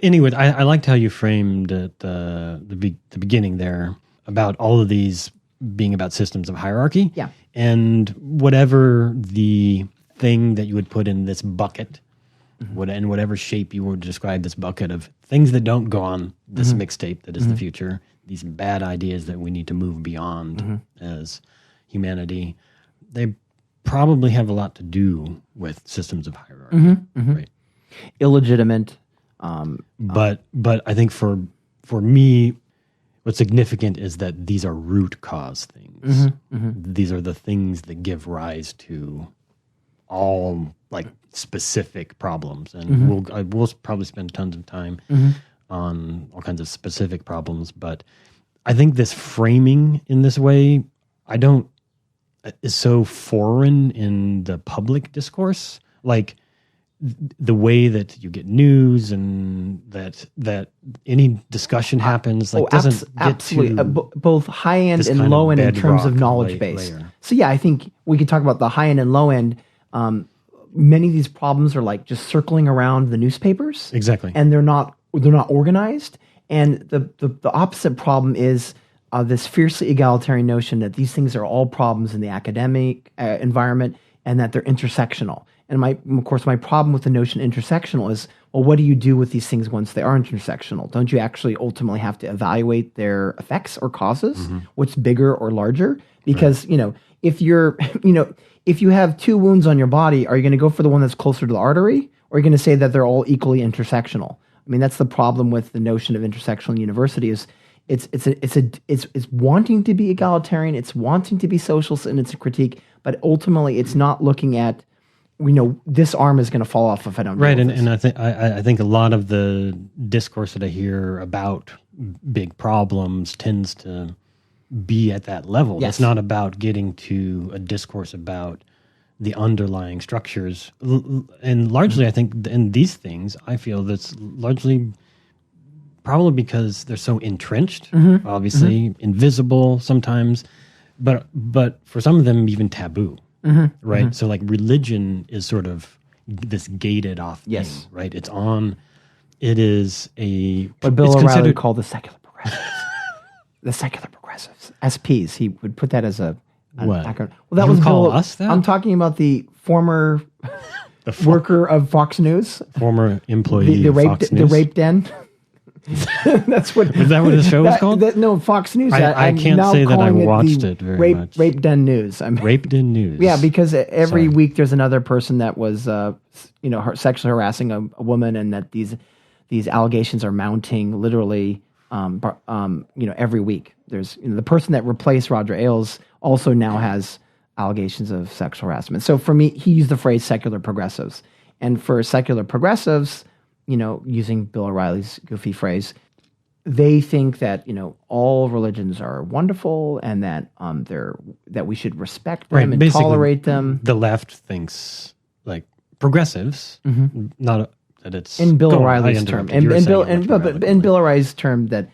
anyway, I liked how you framed at the beginning there about all of these being about systems of hierarchy. Yeah. And whatever the thing that you would put in this bucket, in whatever shape you would describe this bucket of things that don't go on this mixtape that is the future, these bad ideas that we need to move beyond as humanity, they probably have a lot to do with systems of hierarchy, right? Illegitimate. But I think for me, what's significant is that these are root cause things. These are the things that give rise to all specific problems, and we'll probably spend tons of time on all kinds of specific problems. But I think this framing in this way, is so foreign in the public discourse, like the way that you get news and that any discussion happens, doesn't absolutely get to both high end and low end in terms of knowledge base. So yeah, I think we could talk about the high end and low end. Many of these problems are just circling around the newspapers, exactly, and they're not organized. And the opposite problem is this fiercely egalitarian notion that these things are all problems in the academic environment and that they're intersectional. And of course, my problem with the notion intersectional is, well, what do you do with these things once they are intersectional? Don't you actually ultimately have to evaluate their effects or causes? What's bigger or larger? Because, if you have two wounds on your body, are you going to go for the one that's closer to the artery? Or are you going to say that they're all equally intersectional? I mean, that's the problem with the notion of intersectional university is it's wanting to be egalitarian, it's wanting to be socialist in its critique, but ultimately it's not looking at, this arm is going to fall off if I don't do this. And I think a lot of the discourse that I hear about big problems tends to be at that level. Yes. It's not about getting to a discourse about the underlying structures. And largely, I think in these things, I feel that's largely probably because they're so entrenched, obviously invisible sometimes, but for some of them even taboo. right? So like religion is sort of this gated off thing, Yes. right? It is what Bill it's O'Reilly considered called the secular progressives. The secular progressives, SPs. He would put that as an What? acronym. Well, that You was call Bill. us that? I'm talking about the former worker of Fox News, former employee the of rape, Fox the News. rape den. That's what. Is that what the show was called? No, Fox News. I I'm can't now say that I calling watched the it very much. Rape den news. Raped in news. Yeah, because every Sorry. week there's another person that was, sexually harassing a woman, and that these allegations are mounting literally, every week. There's the person that replaced Roger Ailes also now has allegations of sexual harassment. So for me, he used the phrase secular progressives, and for secular progressives, using Bill O'Reilly's goofy phrase, they think that all religions are wonderful and that that we should respect them and basically, tolerate them. The left thinks like progressives, not that it's In Bill go on, O'Reilly's I term, interrupted. You were saying but in Bill O'Reilly's term, that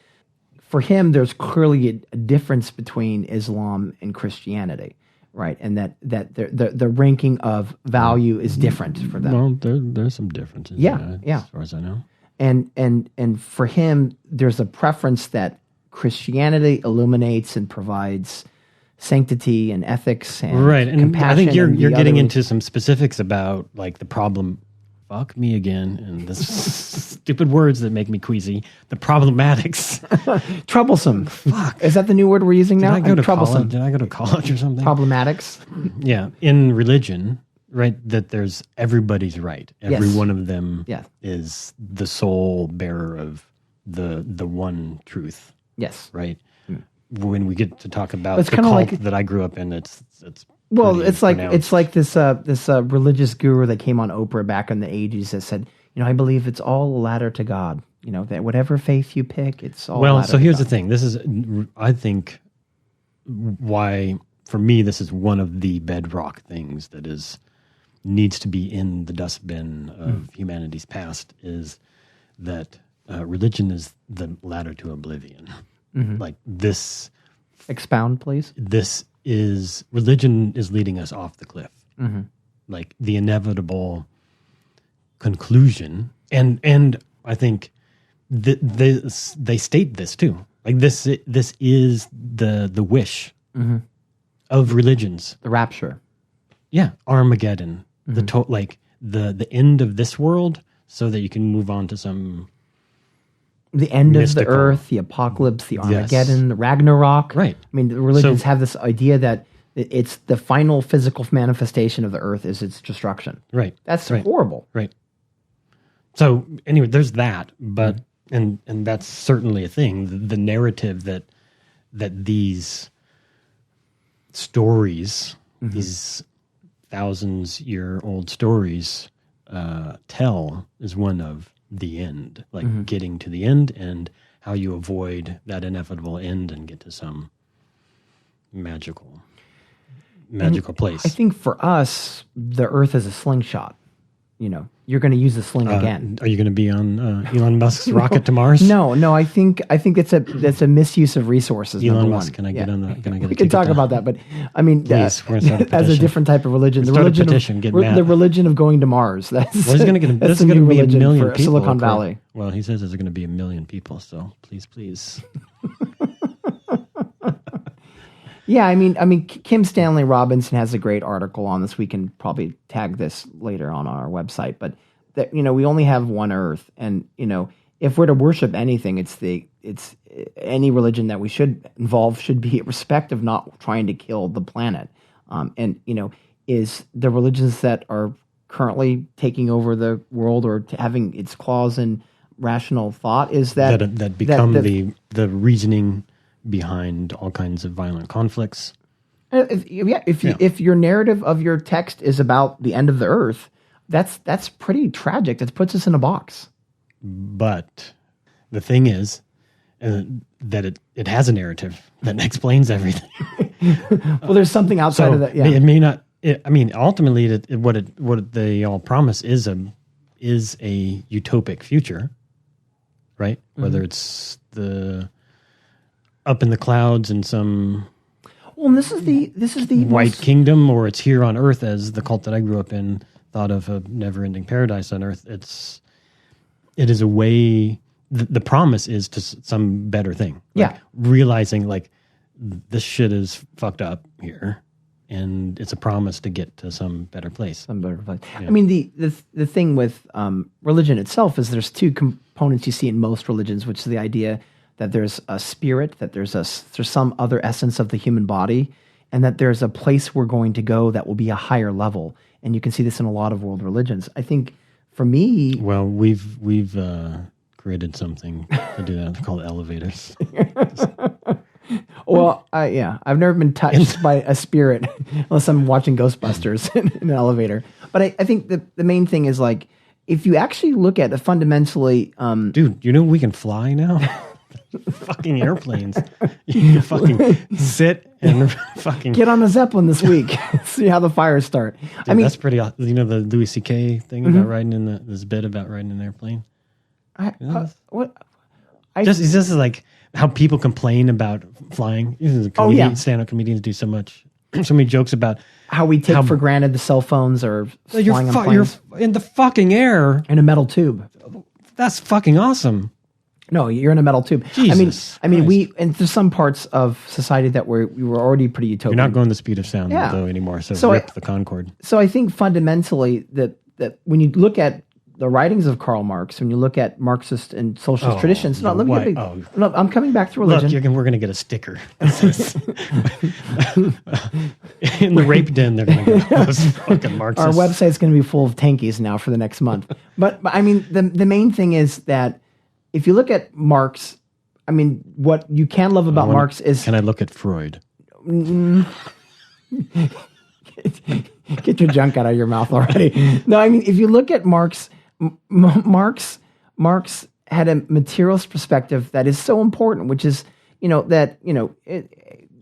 for him there's clearly a difference between Islam and Christianity, right? And that the ranking of value is different for them. Well, there's some differences. Yeah. As far as I know. And for him, there's a preference that Christianity illuminates and provides sanctity and ethics and Right, and compassion. I think you're and the getting other- into some specifics about like the problem. Fuck me again, and this stupid words that make me queasy. The problematics. troublesome. Fuck. Is that the new word we're using now? Did I go to troublesome. college? Did I go to college or something? Problematics. Yeah, in religion, right? That there's everybody's right. Every Yes. one of them Yeah. is the sole bearer of the one truth, Yes. right? When we get to talk about It's the kinda cult like- that I grew up in, it's Well, pretty it's like pronounced. this religious guru that came on Oprah back in the 80s that said, I believe it's all a ladder to God. That whatever faith you pick, it's all. Well, ladder so to here's God. the thing. This is, I think, why for me this is one of the bedrock things that needs to be in the dustbin of humanity's past is that religion is the ladder to oblivion. Like this. Expound, please. Religion is leading us off the cliff. Like the inevitable conclusion. And I think they state this too. Like this is the wish of religions. The rapture. Yeah. Armageddon. The end of this world so that you can move on to some The end mystical. of the earth, the apocalypse, the Armageddon, the Ragnarok. Right. I mean, the religions So- have this idea that it's the final physical manifestation of the earth is its destruction. Right. That's Right. horrible. Right. So anyway, there's that, but and that's certainly a thing. The narrative that these stories, these thousands-year-old stories, tell is one of the end, like getting to the end and how you avoid that inevitable end and get to some magical place. I think for us, the earth is a slingshot. You're going to use the sling again. Are you going to be on Elon Musk's rocket to Mars? No. I think that's a misuse of resources. Elon number Musk, one. can I get on the? Can I get? We can talk about that, but I mean, Please, we're gonna start a as a petition. different type of religion, the Start a religion petition, get Matt. the religion of going to Mars. That's Well, he's going to get. that's This the is going new to be a religion million for people. Silicon Valley. Well, he says there's going to be a million people. So please. Yeah, I mean, Kim Stanley Robinson has a great article on this. We can probably tag this later on our website, but that we only have one Earth, and if we're to worship anything, it's any religion that we should involve should be at respect of not trying to kill the planet, and is the religions that are currently taking over the world or having its claws in rational thought is that become the reasoning behind all kinds of violent conflicts. If your narrative of your text is about the end of the earth, that's pretty tragic. That puts us in a box. But the thing is that it has a narrative that explains everything. Well, there's something outside of that. Yeah. It may not. Ultimately, what they all promise is a utopic future, right? Whether it's the up in the clouds and some. Well, and this is the white most, kingdom, or it's here on Earth, as the cult that I grew up in thought of a never-ending paradise on Earth. It is a way. The promise is to some better thing. Like, realizing like this shit is fucked up here, and it's a promise to get to some better place. Yeah. I mean, the thing with religion itself is there's two components you see in most religions, which is the idea that there's a spirit, that there's some other essence of the human body, and that there's a place we're going to go that will be a higher level. And you can see this in a lot of world religions. I think for me, well, we've created something to do that called elevators. Well, I've never been touched by a spirit unless I'm watching Ghostbusters in an elevator. But I think the main thing is like, if you actually look at it fundamentally, dude, you know we can fly now. Fucking airplanes. You can fucking sit and fucking get on a Zeppelin this week. See how the fires start. Dude, I mean, that's pretty. You know the Louis C.K. thing about riding in this bit about riding in an airplane. It's just like how people complain about flying. Stand-up comedians do so many jokes about how we take for granted the cell phones or flying on planes. You're in the fucking air in a metal tube. That's fucking awesome. No, you're in a metal tube. Jesus I mean, and there's some parts of society that we were already pretty utopian. You're not going the speed of sound though anymore. So rip the Concorde. So I think fundamentally that when you look at the writings of Karl Marx, when you look at Marxist and socialist traditions, I'm coming back to religion. Look, we're going to get a sticker. In the rape den, they're going to get those fucking Marxists. Our website's going to be full of tankies now for the next month. But I mean, the main thing is that if you look at Marx, I mean, what you can love about Marx is... Can I look at Freud? Get your junk out of your mouth already. No, I mean, if you look at Marx, Marx had a materialist perspective that is so important, which is,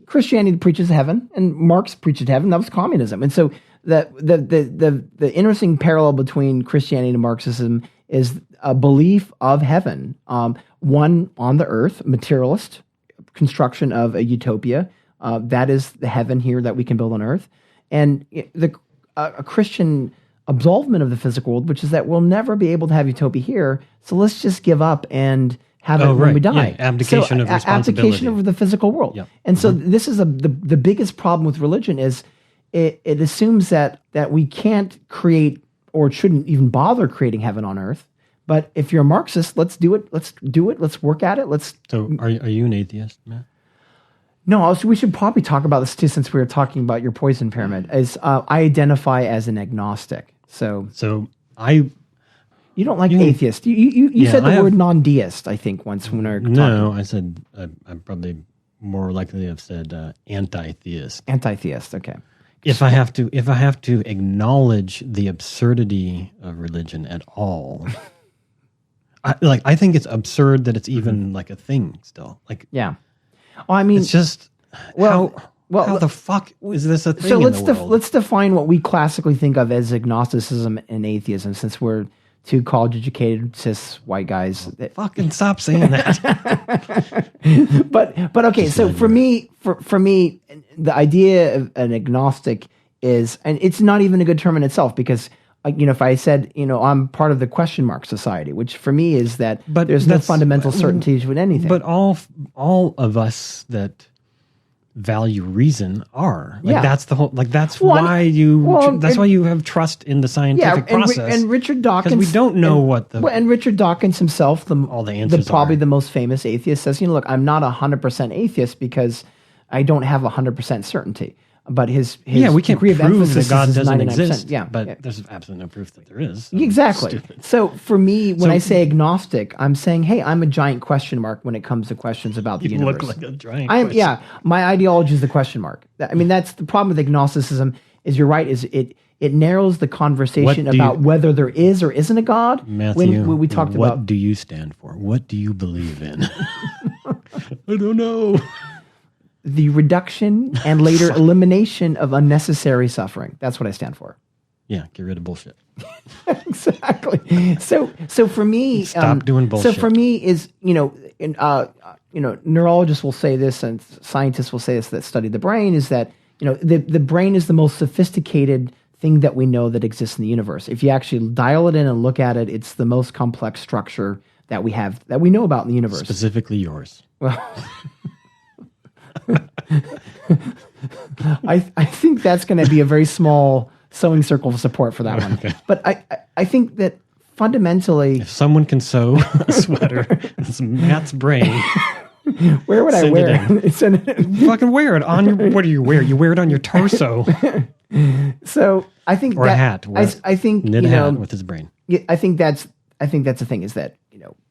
Christianity preaches heaven, and Marx preaches heaven. That was communism. And so the interesting parallel between Christianity and Marxism is a belief of heaven, one on the earth, materialist construction of a utopia. That is the heaven here that we can build on earth. And a Christian absolvement of the physical world, which is that we'll never be able to have utopia here, so let's just give up and have it when we die. Yeah. Abdication of responsibility. Abdication of the physical world. Yep. And so this is the biggest problem with religion is it assumes that we can't create or shouldn't even bother creating heaven on earth. But if you're a Marxist, let's do it. Let's do it. Let's work at it. So are you an atheist, Matt? No, we should probably talk about this too, since we were talking about your poison pyramid. I identify as an agnostic. So you don't like atheist. You said the word non-deist, I think, once when we were talking. No, I said I'm probably more likely to have said anti-theist. Anti-theist, okay. If I have to acknowledge the absurdity of religion at all, I think it's absurd that it's even like a thing still. Like, yeah. Well, I mean, it's just how the fuck is this a thing? So let's define what we classically think of as agnosticism and atheism, since we're two college-educated cis white guys. Fucking stop saying that. but okay. So for me, the idea of an agnostic is, and it's not even a good term in itself, because if I said, I'm part of the question mark society, which for me is that there's no fundamental certainty with anything. But all of us that value reason are that's the whole that's why you have trust in the scientific process. And Richard Dawkins, because we don't know and Richard Dawkins himself, all the answers probably the most famous atheist, says, look, I'm not 100% atheist because I don't have 100% certainty. But his we can't degree of prove emphasis that God is doesn't 99%. exist. Yeah, but there's absolutely no proof that there is. So exactly. So for me, when I say agnostic, I'm saying, hey, I'm a giant question mark when it comes to questions about the universe. You look like a giant question. Yeah, my ideology is the question mark. I mean, that's the problem with agnosticism. Is you're right. Is it narrows the conversation about whether there is or isn't a God. Matthew, when we talked about, what do you stand for? What do you believe in? I don't know. The reduction and later elimination of unnecessary suffering. That's what I stand for. Yeah, get rid of bullshit. Exactly. So for me, stop doing bullshit. So for me is neurologists will say this, and scientists will say this that study the brain, is that the brain is the most sophisticated thing that we know that exists in the universe. If you actually dial it in and look at it, it's the most complex structure that we know about in the universe. Specifically yours. Well, I think that's going to be a very small sewing circle of support for that one. Okay. But I think that fundamentally, if someone can sew a sweater, it's Matt's brain. Where would I wear it? Fucking wear it on your. What do you wear? You wear it on your torso. So I think or a hat. I think knit a hat with his brain. Yeah, I think that's the thing, is that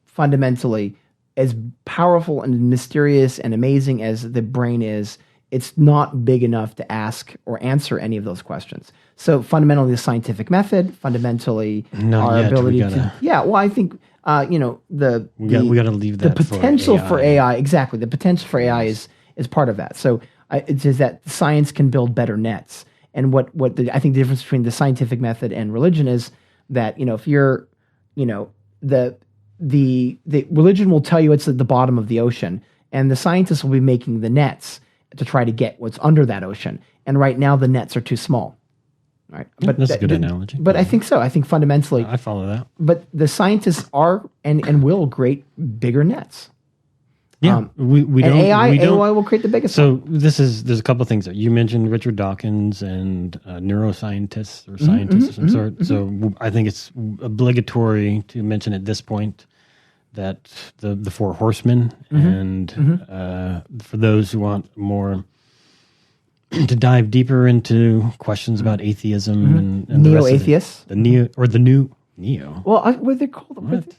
fundamentally, as powerful and mysterious and amazing as the brain is, it's not big enough to ask or answer any of those questions. So fundamentally, the scientific method, fundamentally, our ability to. Yeah, well, I think we got to leave that. The potential for AI, exactly. The potential for AI is part of that. So it is that science can build better nets. And what I think the difference between the scientific method and religion is that if you're the religion will tell you it's at the bottom of the ocean, and the scientists will be making the nets to try to get what's under that ocean. And right now the nets are too small. Right. But that's a good analogy. But I think so. I think fundamentally I follow that. But the scientists are and will create bigger nets. Yeah, we don't. And AI will create the biggest. So there's a couple of things that you mentioned: Richard Dawkins and neuroscientists or scientists of some sort. So I think it's obligatory to mention at this point that the Four Horsemen, and for those who want more to dive deeper into questions about atheism and neo-atheists, the new neo. Well, what are they called? What?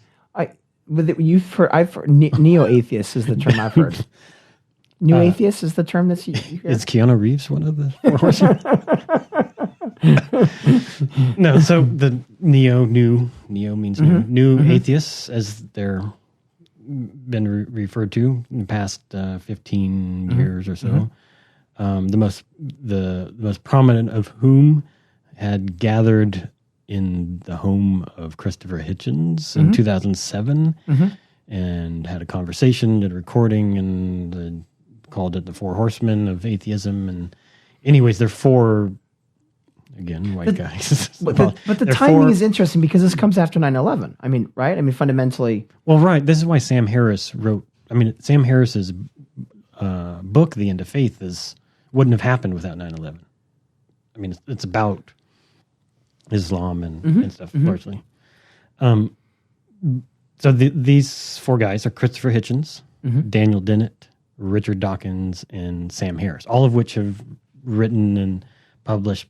I've heard neo-atheist is the term I've heard. New atheist is the term that's you hear? Is Keanu Reeves one of the Four Horsemen? No, so the neo means new atheists, as they're been referred to in the past 15 years or so. The most prominent of whom had gathered in the home of Christopher Hitchens in 2007 and had a conversation, did a recording, and called it the Four Horsemen of Atheism. And anyways, they're four, again, white guys. But the timing is interesting because this comes after 9/11. I mean, right? I mean, fundamentally. Well, right. This is why Sam Harris wrote, Sam Harris's book, The End of Faith, wouldn't have happened without 9/11. I mean, it's about Islam and stuff, largely. So these four guys are Christopher Hitchens, Daniel Dennett, Richard Dawkins, and Sam Harris, all of which have written and published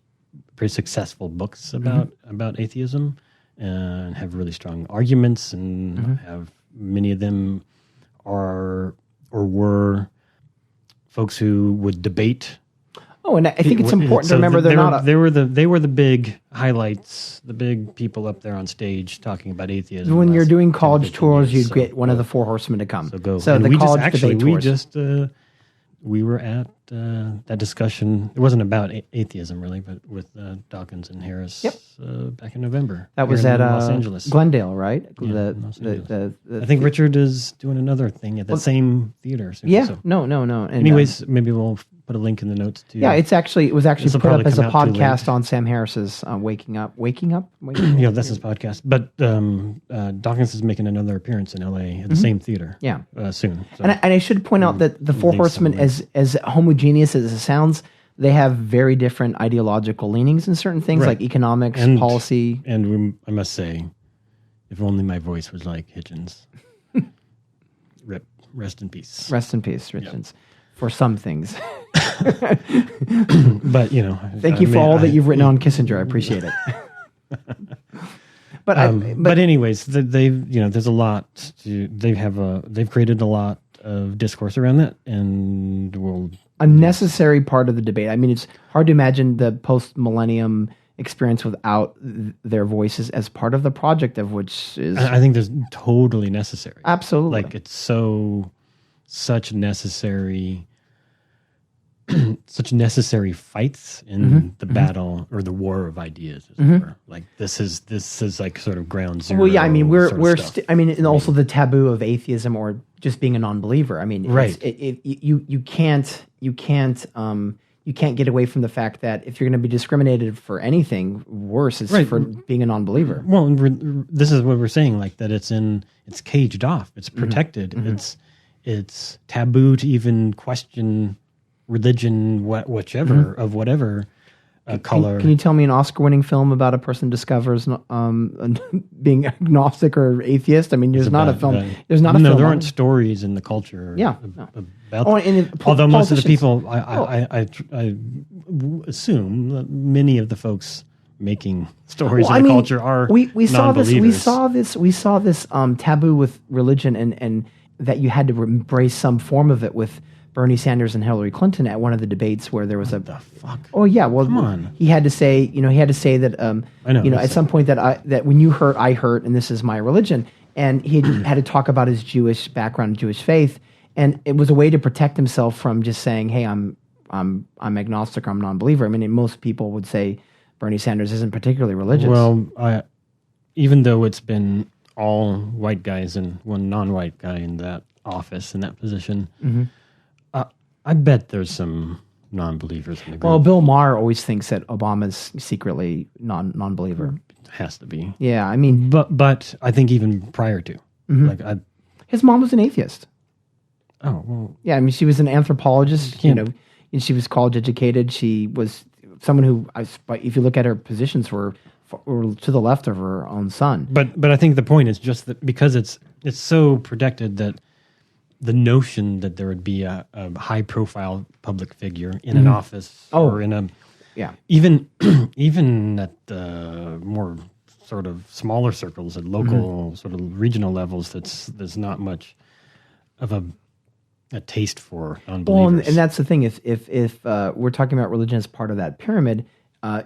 pretty successful books about atheism and have really strong arguments, and have many of them are or were folks who would debate. Oh, and I think it's important to remember they were the big highlights, the big people up there on stage talking about atheism. When you're doing college tours, you'd get one of the Four Horsemen to come. So go. So the college debate tours. We were at that discussion. It wasn't about atheism really, but with Dawkins and Harris back in November. That was at Los Angeles, Glendale, right? Yeah, I think Richard is doing another thing at the same theater soon. Yeah, so. no. And, anyways, maybe we'll put a link in the notes too. Yeah, it was actually put up as a podcast on Sam Harris's Waking Up. Yeah, that's his podcast. But Dawkins is making another appearance in LA at the same theater. Yeah, soon. So. And I should point out that the Four Horsemen, as homogeneous as it sounds, they have very different ideological leanings in certain things, like economics, policy. And I must say, if only my voice was like Hitchens. Rest in peace. Rest in peace, Hitchens. Yep. For some things. But, thank you for all that you've written on Kissinger. I appreciate it. But anyways, there's a lot they've created a lot of discourse around that, and a necessary part of the debate. I mean, it's hard to imagine the post-millennium experience without their voices as part of the project, of which is... I think there's totally necessary. Absolutely. Like, it's such necessary such necessary fights in the battle or the war of ideas, as it were. Like this is like sort of ground zero. Well, yeah, I mean, stuff. and also the taboo of atheism or just being a non-believer. I mean, Right. You can't get away from the fact that if you're going to be discriminated for anything, worse is for being a non-believer. Well, this is what we're saying, like that it's caged off, it's protected, it's taboo to even question religion, whichever of whatever color. Can you tell me an Oscar-winning film about a person discovers being agnostic or atheist? I mean, there's not a film. There's not a film. No, there aren't stories in the culture. About. Although most of the people, I assume that many of the folks making stories in the culture are we saw non-believers. we saw this taboo with religion and that you had to embrace some form of it with Bernie Sanders and Hillary Clinton at one of the debates where there was the fuck? Oh yeah, well, come on. He had to say that I know, at some point that when you hurt, I hurt, and this is my religion. And he had to talk about his Jewish background, Jewish faith, and it was a way to protect himself from just saying, "Hey, I'm agnostic, or I'm non-believer." I mean, most people would say Bernie Sanders isn't particularly religious. Well, even though it's been all white guys and one non-white guy in that office, in that position, I bet there's some non-believers in the group. Well, Bill Maher always thinks that Obama's secretly non-believer. Has to be. Yeah, I mean, but I think even prior to, his mom was an atheist. Oh well. Yeah, I mean, she was an anthropologist. And she was college educated. She was someone who, if you look at her positions, were to the left of her own son. But I think the point is just that because it's so protected that the notion that there would be a high profile public figure in an office or in a even at the more sort of smaller circles at local sort of regional levels, there's not much of a taste for non-believers. Well, and that's the thing. If we're talking about religion as part of that pyramid,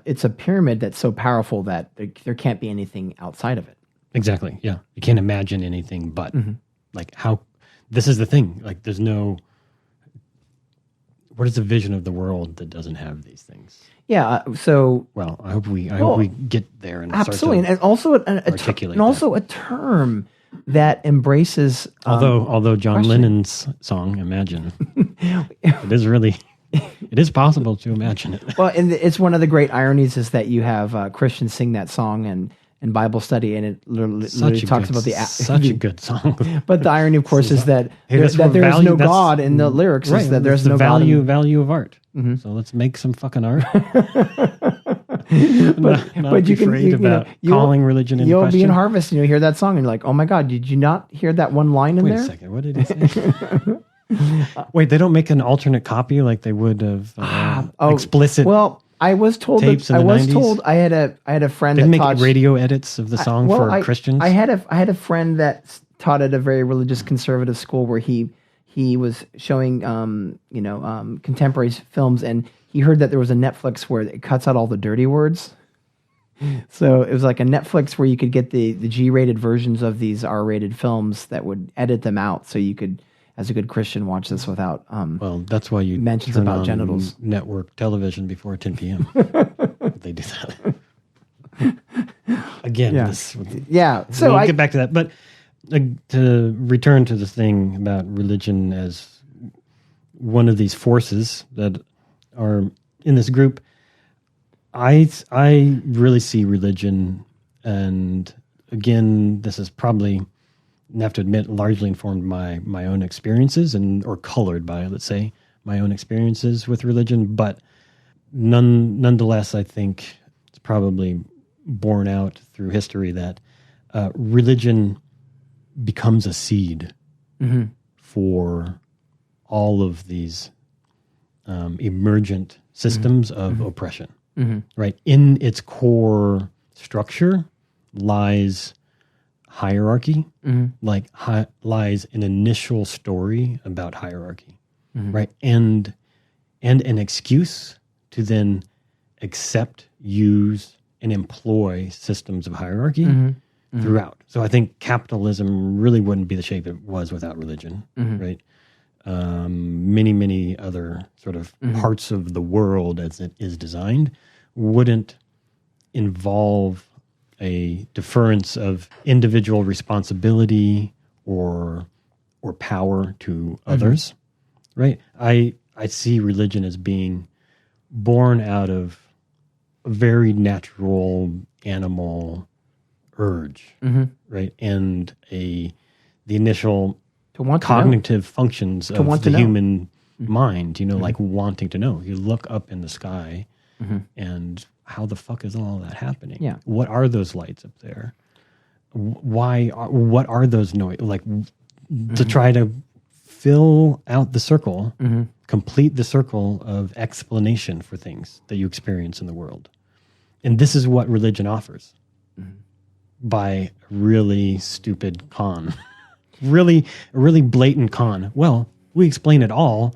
it's a pyramid that's so powerful that there can't be anything outside of it. Exactly. Yeah, you can't imagine anything but like how. This is the thing. Like, there's no. What is the vision of the world that doesn't have these things? Yeah. So. Well, I hope we get there and absolutely, and also a term that embraces. Although John Lennon's song "Imagine," it is possible to imagine it. Well, and it's one of the great ironies is that you have Christians sing that song and. In Bible study, and it literally talks about such a good song. But the irony, of course, is that there is no God in the lyrics. Is that there's no value of art. So let's make some fucking art. but you can calling religion into question. You'll be in Harvest, and you'll hear that song, and you're like, "Oh my God, did you not hear that one line in there?" Wait a second, what did he say? Wait, they don't make an alternate copy like they would of explicit. Well. I was told I had a friend that make radio edits of the song for Christians. I had a friend that taught at a very religious conservative school where he was showing contemporary films, and he heard that there was a Netflix where it cuts out all the dirty words. So it was like a Netflix where you could get the G-rated versions of these R-rated films that would edit them out, so you could, as a good Christian, watch this without well, that's why you mentions about genitals. Network television before 10 p.m. They do that. Again, So we'll get back to that. But to return to the thing about religion as one of these forces that are in this group, I really see religion, and again, this is probably, I have to admit, largely informed my own experiences or colored by, let's say, my own experiences with religion. But nonetheless, I think it's probably borne out through history that religion becomes a seed for all of these emergent systems of oppression. Right? In its core structure lies hierarchy, lies an initial story about hierarchy, right? And an excuse to then accept, use, and employ systems of hierarchy throughout. So I think capitalism really wouldn't be the shape it was without religion, right? many other sort of parts of the world as it is designed wouldn't involve a deference of individual responsibility or power to others, right? I see religion as being born out of a very natural animal urge, right? And the initial cognitive functions of the human mind, like wanting to know. You look up in the sky and how the fuck is all that happening? Yeah. What are those lights up there? What are those noise? Like to try to fill out the circle, complete the circle of explanation for things that you experience in the world. And this is what religion offers by a really stupid con. really blatant con. Well, we explain it all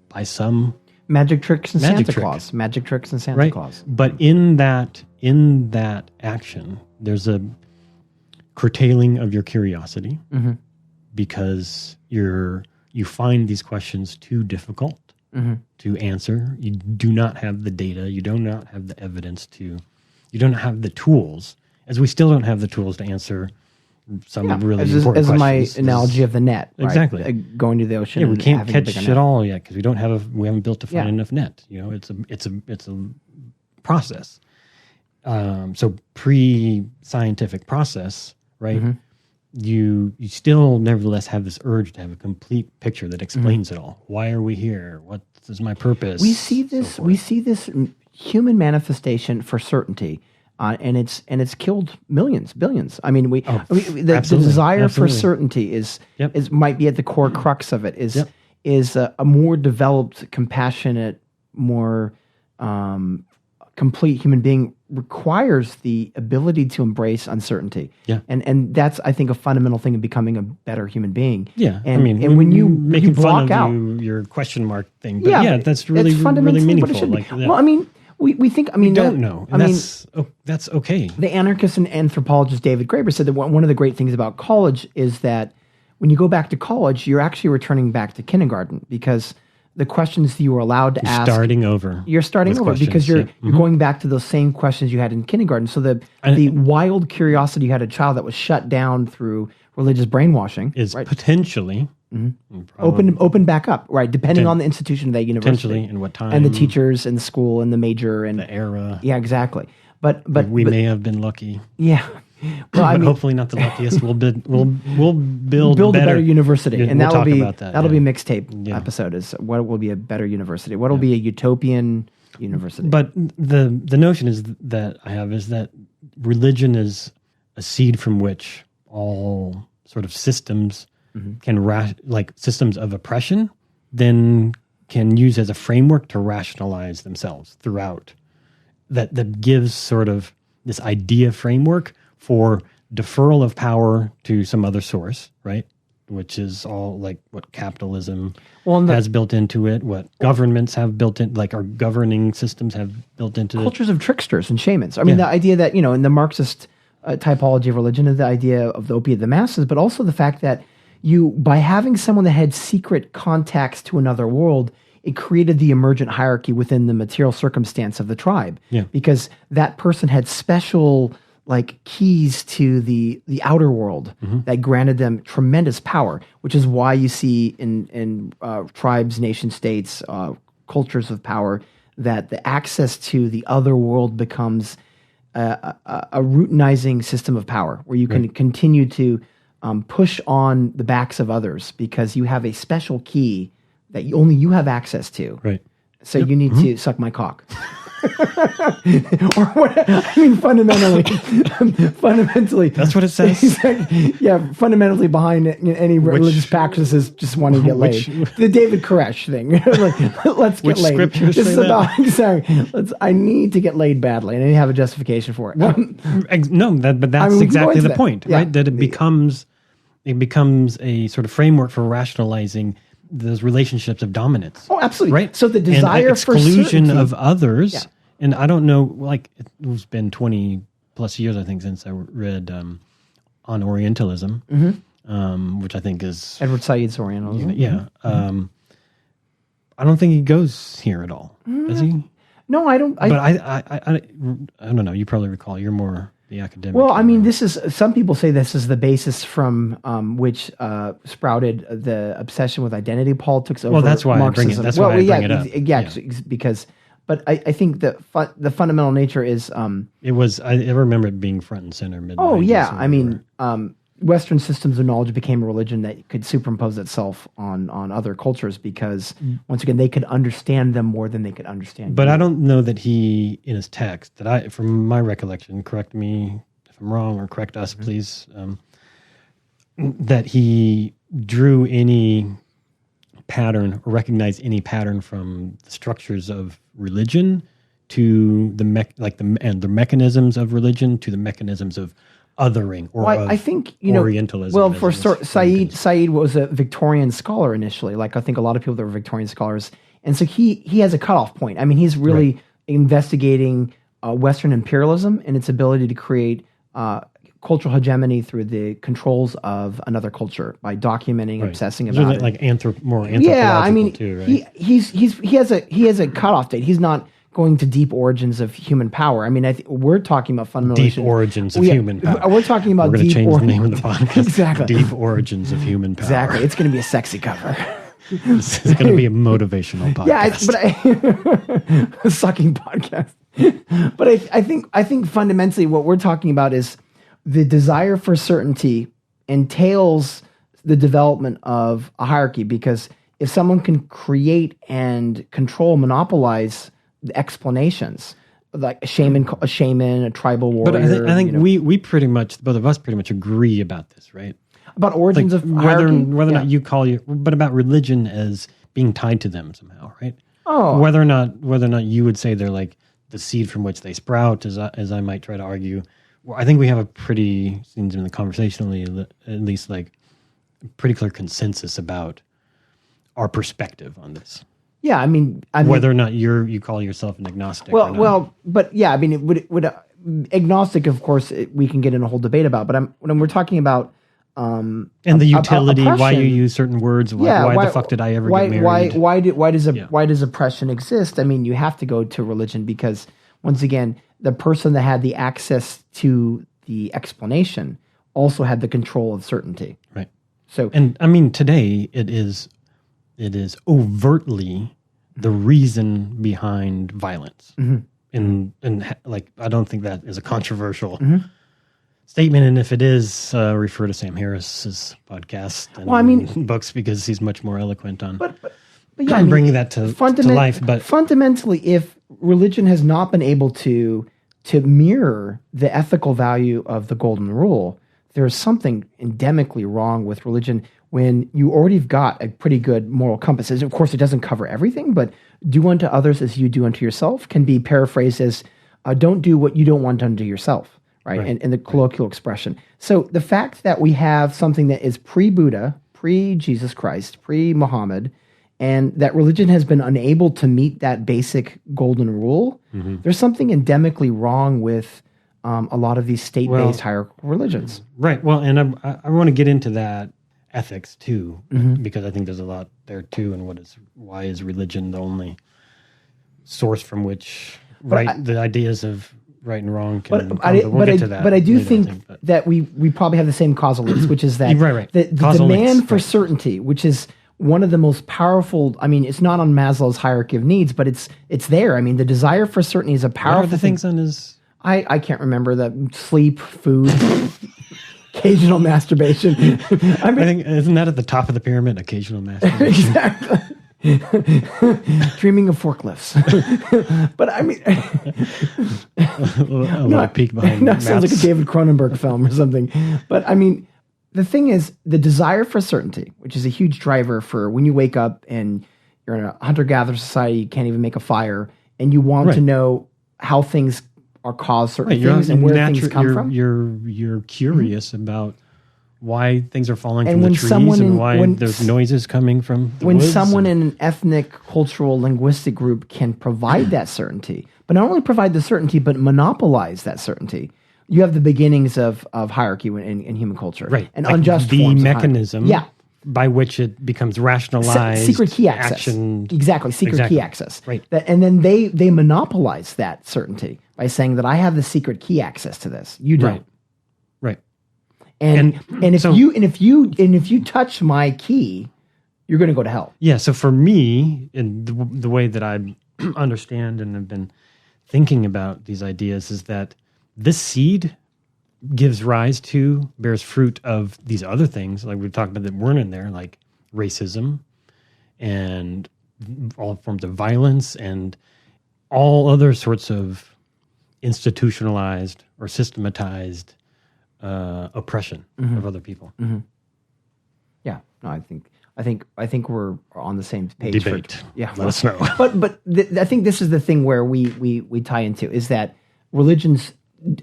by some magic tricks and magic Santa trick. Claus. Magic tricks and Santa Right? Claus. But in that action, there's a curtailing of your curiosity because you find these questions too difficult to answer. You do not have the data. You do not have the evidence you don't have the tools, as we still don't have the tools to answer some really important as questions. my analogy of the net. Right? Exactly. Going to the ocean. Yeah, we and can't having a catch bigger shit net. all yet because we haven't built a fine enough net. It's a process. So pre-scientific process, right? You still nevertheless have this urge to have a complete picture that explains it all. Why are we here? What is my purpose? We see this. We see this human manifestation for certainty, and it's killed millions, billions. I mean, the desire for certainty is might be at the core crux of it. Is a more developed, compassionate, more complete human being requires the ability to embrace uncertainty. Yeah. And that's, I think, a fundamental thing of becoming a better human being. Yeah. And when you making block fun out of your question mark thing. But that's really meaningful. Like, well, I mean, we think, I mean, we don't know. And that's okay. The anarchist and anthropologist David Graeber said that one of the great things about college is that when you go back to college, you're actually returning back to kindergarten because the questions you were allowed to ask. You're starting over because you're going back to those same questions you had in kindergarten. So the wild curiosity you had as a child that was shut down through religious brainwashing is potentially open back up, right? Depending on the institution of that university, potentially, and what time, and the teachers, and the school, and the major, and the era. Yeah, exactly. But we may have been lucky. Yeah. Well, I mean, hopefully not the luckiest. We'll build a better university, and that'll be a mixtape Yeah. episode. Is what will be a better university? What will be a utopian university? But the notion is that I have is that religion is a seed from which all sort of systems like systems of oppression, then can use as a framework to rationalize themselves throughout. That gives sort of this idea framework for deferral of power to some other source, right? Which is all like what capitalism has built into it, what governments have built in, like our governing systems have built into it. Cultures of tricksters and shamans. I mean, the idea that, in the Marxist typology of religion is the idea of the opiate of the masses, but also the fact that by having someone that had secret contacts to another world, it created the emergent hierarchy within the material circumstance of the tribe. Yeah. Because that person had special keys to the outer world that granted them tremendous power, which is why you see in tribes, nation states, cultures of power, that the access to the other world becomes a routinizing system of power where you can continue to push on the backs of others because you have a special key that only you have access to. Right. So you need to suck my cock. Or what? I mean, fundamentally, that's what it says. Yeah, fundamentally behind any religious practice is just wanting to get laid. The David Koresh thing. Let's get laid. Scriptures this say is about I need to get laid badly, and I have a justification for it. But that's exactly the point, right? That it becomes a sort of framework for rationalizing those relationships of dominance. Oh, absolutely. Right. So the desire for exclusion of others, and I don't know, it's been 20 plus years, I think, since I read on Orientalism, which I think is Edward Said's Orientalism. Yeah. I don't think he goes here at all. Does he? No, I don't. But I don't know. You probably recall. You're more the academic. Well, I mean, this is, some people say this is the basis from which sprouted the obsession with identity politics over that's why Marxism. I bring it. That's why I bring it up. Yeah, because, but I think the fundamental nature is. It was. I remember it being front and center. Oh yeah, I mean, Western systems of knowledge became a religion that could superimpose itself on other cultures because, once again, they could understand them more than they could understand. But I don't know that he, in his text, from my recollection, correct me if I'm wrong, or correct us, please, that he drew any pattern or recognized any pattern from the structures of religion to the mechanisms of religion to the mechanisms of othering or I think Orientalism. Well, for Said was a Victorian scholar initially. Like I think a lot of people that were Victorian scholars, and so he has a cutoff point. I mean, he's really investigating Western imperialism and its ability to create cultural hegemony through the controls of another culture by documenting, obsessing about it. Like more anthropological. Yeah, I mean, too, right? he has a cutoff date. He's not going to deep origins of human power. I mean, we're talking about fundamental deep origins of human power. We're talking about we're going to change the name of the podcast. Exactly. Deep origins of human power. Exactly. It's going to be a sexy cover. This is going to be a motivational podcast. Yeah, but a sucking podcast. But I think fundamentally what we're talking about is the desire for certainty entails the development of a hierarchy, because if someone can create and control, monopolize the explanations, like a shaman, a tribal warrior. But I think we pretty much, both of us pretty much agree about this, right? About origins of whether hierarchy? or not you call but about religion as being tied to them somehow, right? Oh, whether or not you would say they're like the seed from which they sprout, as I might try to argue. Well, I think we have a pretty, seems in the conversationally at least, like pretty clear consensus about our perspective on this. Yeah, I mean, whether or not you call yourself an agnostic. Well, but yeah, I mean, it would agnostic, of course, we can get in a whole debate about. But when we're talking about and the utility, why you use certain words, why the fuck did I ever get married? Why does oppression exist? I mean, you have to go to religion because, once again, the person that had the access to the explanation also had the control of certainty. Right. So, and I mean, today it is overtly the reason behind violence. And like, I don't think that is a controversial statement. And if it is, refer to Sam Harris's podcast and books, because he's much more eloquent on but yeah, I mean, bringing that to life. But fundamentally, if religion has not been able to mirror the ethical value of the golden rule, there's something endemically wrong with religion when you already have got a pretty good moral compass. Of course, it doesn't cover everything, but do unto others as you do unto yourself can be paraphrased as don't do what you don't want done to yourself, right? And the colloquial expression. So the fact that we have something that is pre-Buddha, pre-Jesus Christ, pre-Muhammad, and that religion has been unable to meet that basic golden rule, there's something endemically wrong with a lot of these state-based hierarchical religions. Right. Well, and I want to get into that ethics too, because I think there's a lot there too, and why is religion the only source from which the ideas of right and wrong can come. We'll get to that. But I do think that we probably have the same causal links, which is that the demand for certainty, which is one of the most powerful. I mean, it's not on Maslow's hierarchy of needs, but it's there. I mean, the desire for certainty is a powerful. What are the things on his? I can't remember that. Sleep, food. Occasional masturbation. I think isn't that at the top of the pyramid? Occasional masturbation. Exactly. Dreaming of forklifts. But I mean, a little peek behind. No, sounds like a David Cronenberg film or something. But I mean, the thing is, the desire for certainty, which is a huge driver for when you wake up and you're in a hunter-gatherer society, you can't even make a fire, and you want to know how things are caused certain things and where things come from. You're curious about why things are falling from the trees and why there's noises coming from the woods. When someone in an ethnic, cultural, linguistic group can provide that certainty, but not only provide the certainty, but monopolize that certainty, you have the beginnings of hierarchy in human culture. Right. And like unjust the forms mechanism by which it becomes rationalized. Secret key access. Action. Exactly, secret key access. Right. And then they monopolize that certainty by saying that I have the secret key access to this. You don't. Right. And if you touch my key, you're going to go to hell. Yeah. So for me, in the way that I understand and have been thinking about these ideas is that this seed bears fruit of these other things, like we've talked about that weren't in there, like racism and all forms of violence and all other sorts of institutionalized or systematized oppression of other people. Mm-hmm. Yeah, no, I think we're on the same page. Debate. Let us know. But I think this is the thing where we tie into is that religions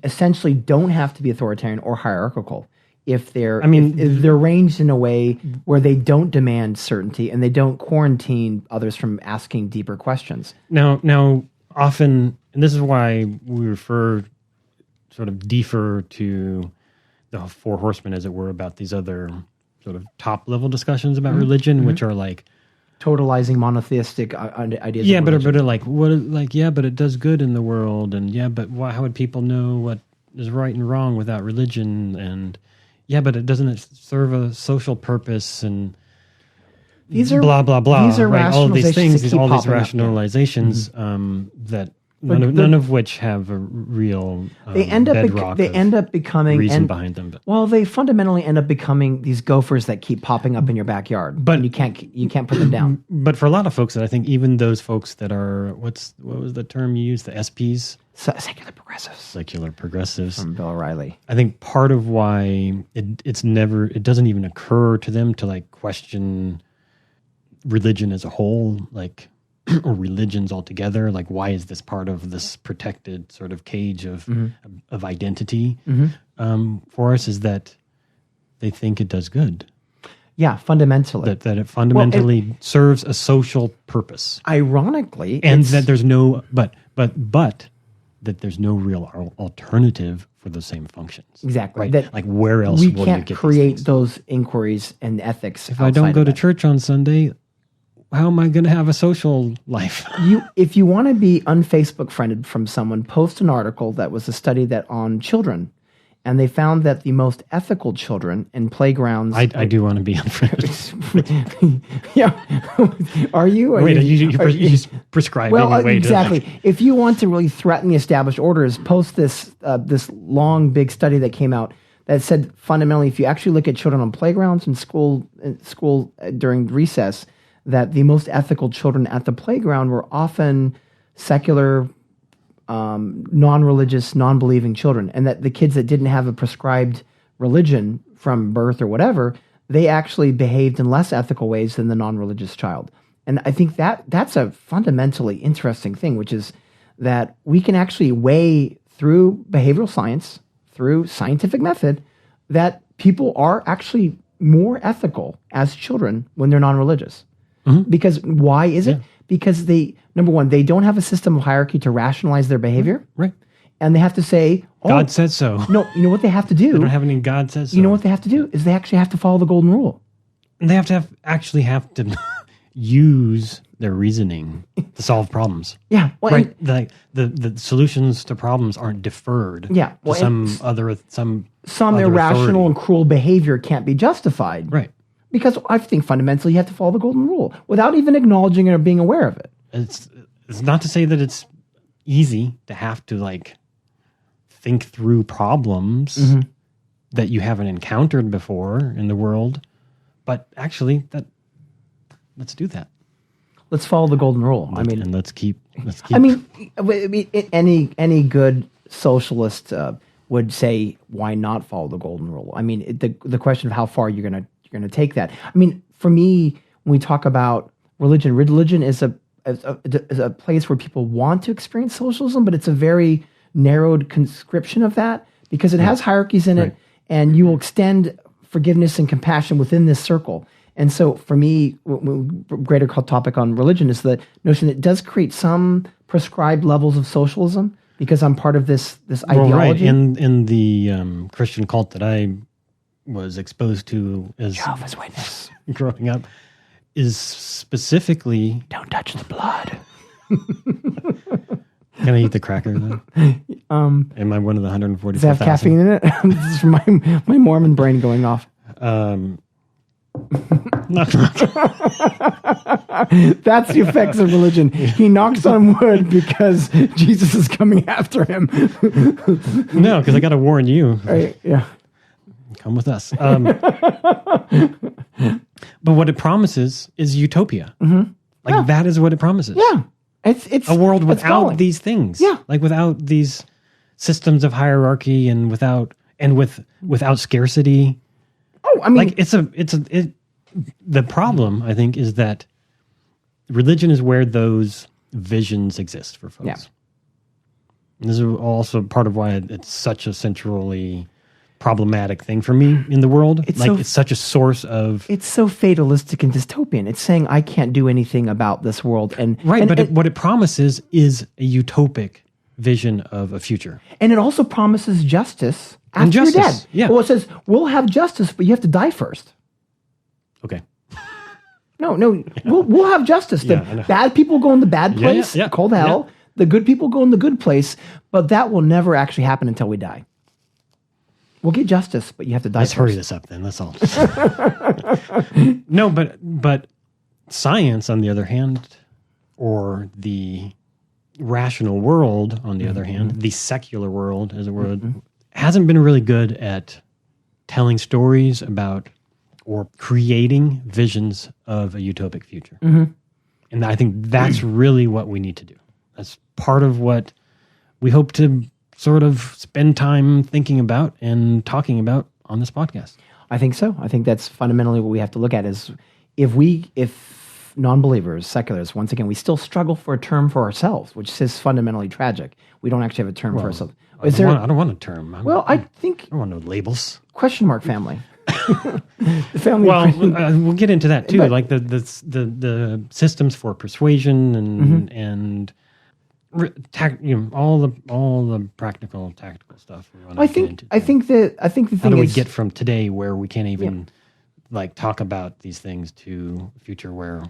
essentially don't have to be authoritarian or hierarchical if they're if they're arranged in a way where they don't demand certainty and they don't quarantine others from asking deeper questions. Now often, and this is why we defer to the Four Horsemen, as it were, about these other sort of top level discussions about religion, which are like totalizing monotheistic ideas. Yeah, but it does good in the world, and but how would people know what is right and wrong without religion? And but it doesn't serve a social purpose, and these are blah blah blah. These are all of these things, all these rationalizations that none of which have a real they end up becoming reason behind them. Well, they fundamentally end up becoming these gophers that keep popping up in your backyard, but you can't put them down. But for a lot of folks, and I think even those folks that are what was the term you used? The SPs, secular progressives. Secular progressives From Bill O'Reilly. I think part of why it doesn't even occur to them to like question religion as a whole, like. Or religions altogether, like why is this part of this protected sort of cage of identity for us, is that they think it does good. Yeah, fundamentally. That it fundamentally serves a social purpose. Ironically, and that there's no but that there's no real alternative for those same functions. Exactly. Right? That like where else we will can't you get create those inquiries and ethics? If I don't go to church on Sunday, how am I going to have a social life? If you want to be unFacebook friended from someone, post an article that was a study that on children, and they found that the most ethical children in playgrounds. I do want to be unfriended. Yeah, are you? You're prescribing. Well, exactly. If you want to really threaten the established orders, post this long big study that came out that said fundamentally, if you actually look at children on playgrounds and school during recess, that the most ethical children at the playground were often secular, non-religious, non-believing children. And that the kids that didn't have a prescribed religion from birth or whatever, they actually behaved in less ethical ways than the non-religious child. And I think that's a fundamentally interesting thing, which is that we can actually weigh through behavioral science, through scientific method, that people are actually more ethical as children when they're non-religious. Because why is it? Because number one, they don't have a system of hierarchy to rationalize their behavior. Right. And they have to say, God said so. No, you know what they have to do? They don't have any God says so. You know what they have to do? Is they actually have to follow the golden rule. And they have to use their reasoning to solve problems. Yeah. Well, right. The solutions to problems aren't deferred to some irrational authority. And cruel behavior can't be justified. Right. Because I think fundamentally you have to follow the golden rule without even acknowledging it or being aware of it. It's not to say that it's easy to have to like think through problems that you haven't encountered before in the world, but actually let's do that. Let's follow the golden rule. And let's keep. I mean, any good socialist would say, why not follow the golden rule? I mean, the question of how far you're going to take that. I mean, for me, when we talk about religion is a place where people want to experience socialism, but it's a very narrowed conscription of that because it has hierarchies in it, and you will extend forgiveness and compassion within this circle. And so for me, greater topic on religion is the notion that it does create some prescribed levels of socialism because I'm part of this ideology. Right. In the Christian cult that I was exposed to as Jehovah's Witness growing up is specifically... Don't touch the blood. Can I eat the cracker then? Am I one of the 144,000? Does it have caffeine in it? This is from my Mormon brain going off. Not That's the effects of religion. He knocks on wood because Jesus is coming after him. No, because I got to warn you. Right? Yeah. Come with us. But what it promises is utopia. That is what it promises. Yeah. It's a world it's without calling. these things. Yeah. Like without these systems of hierarchy and without scarcity. Oh, I mean, Like the problem, I think, is that religion is where those visions exist for folks. Yeah. And this is also part of why it's such a centrally problematic thing for me in the world. It's such a source of... It's so fatalistic and dystopian. It's saying I can't do anything about this world. What it promises is a utopic vision of a future. And it also promises justice after you're dead. Yeah. Well, it says, we'll have justice, but you have to die first. Okay. No, we'll have justice. The bad people go in the bad place, called hell. Yeah. The good people go in the good place, but that will never actually happen until we die. We'll get justice, but you have to die Let's first. hurry this up then. That's all. No, but science, on the other hand, or the rational world, on the other hand, the secular world, as it were, hasn't been really good at telling stories about or creating visions of a utopic future. And I think that's really what we need to do. That's part of what we hope to sort of spend time thinking about and talking about on this podcast. I think so. I think that's fundamentally what we have to look at is if non-believers, secularists, once again, we still struggle for a term for ourselves, which is fundamentally tragic. We don't actually have a term for ourselves. I don't want a term. I think... I don't want no labels. Question mark family. The family. Well, we'll get into that too, like the systems for persuasion and all the practical tactical stuff. I think the thing how do we is, get from today where we can't even like talk about these things to a future where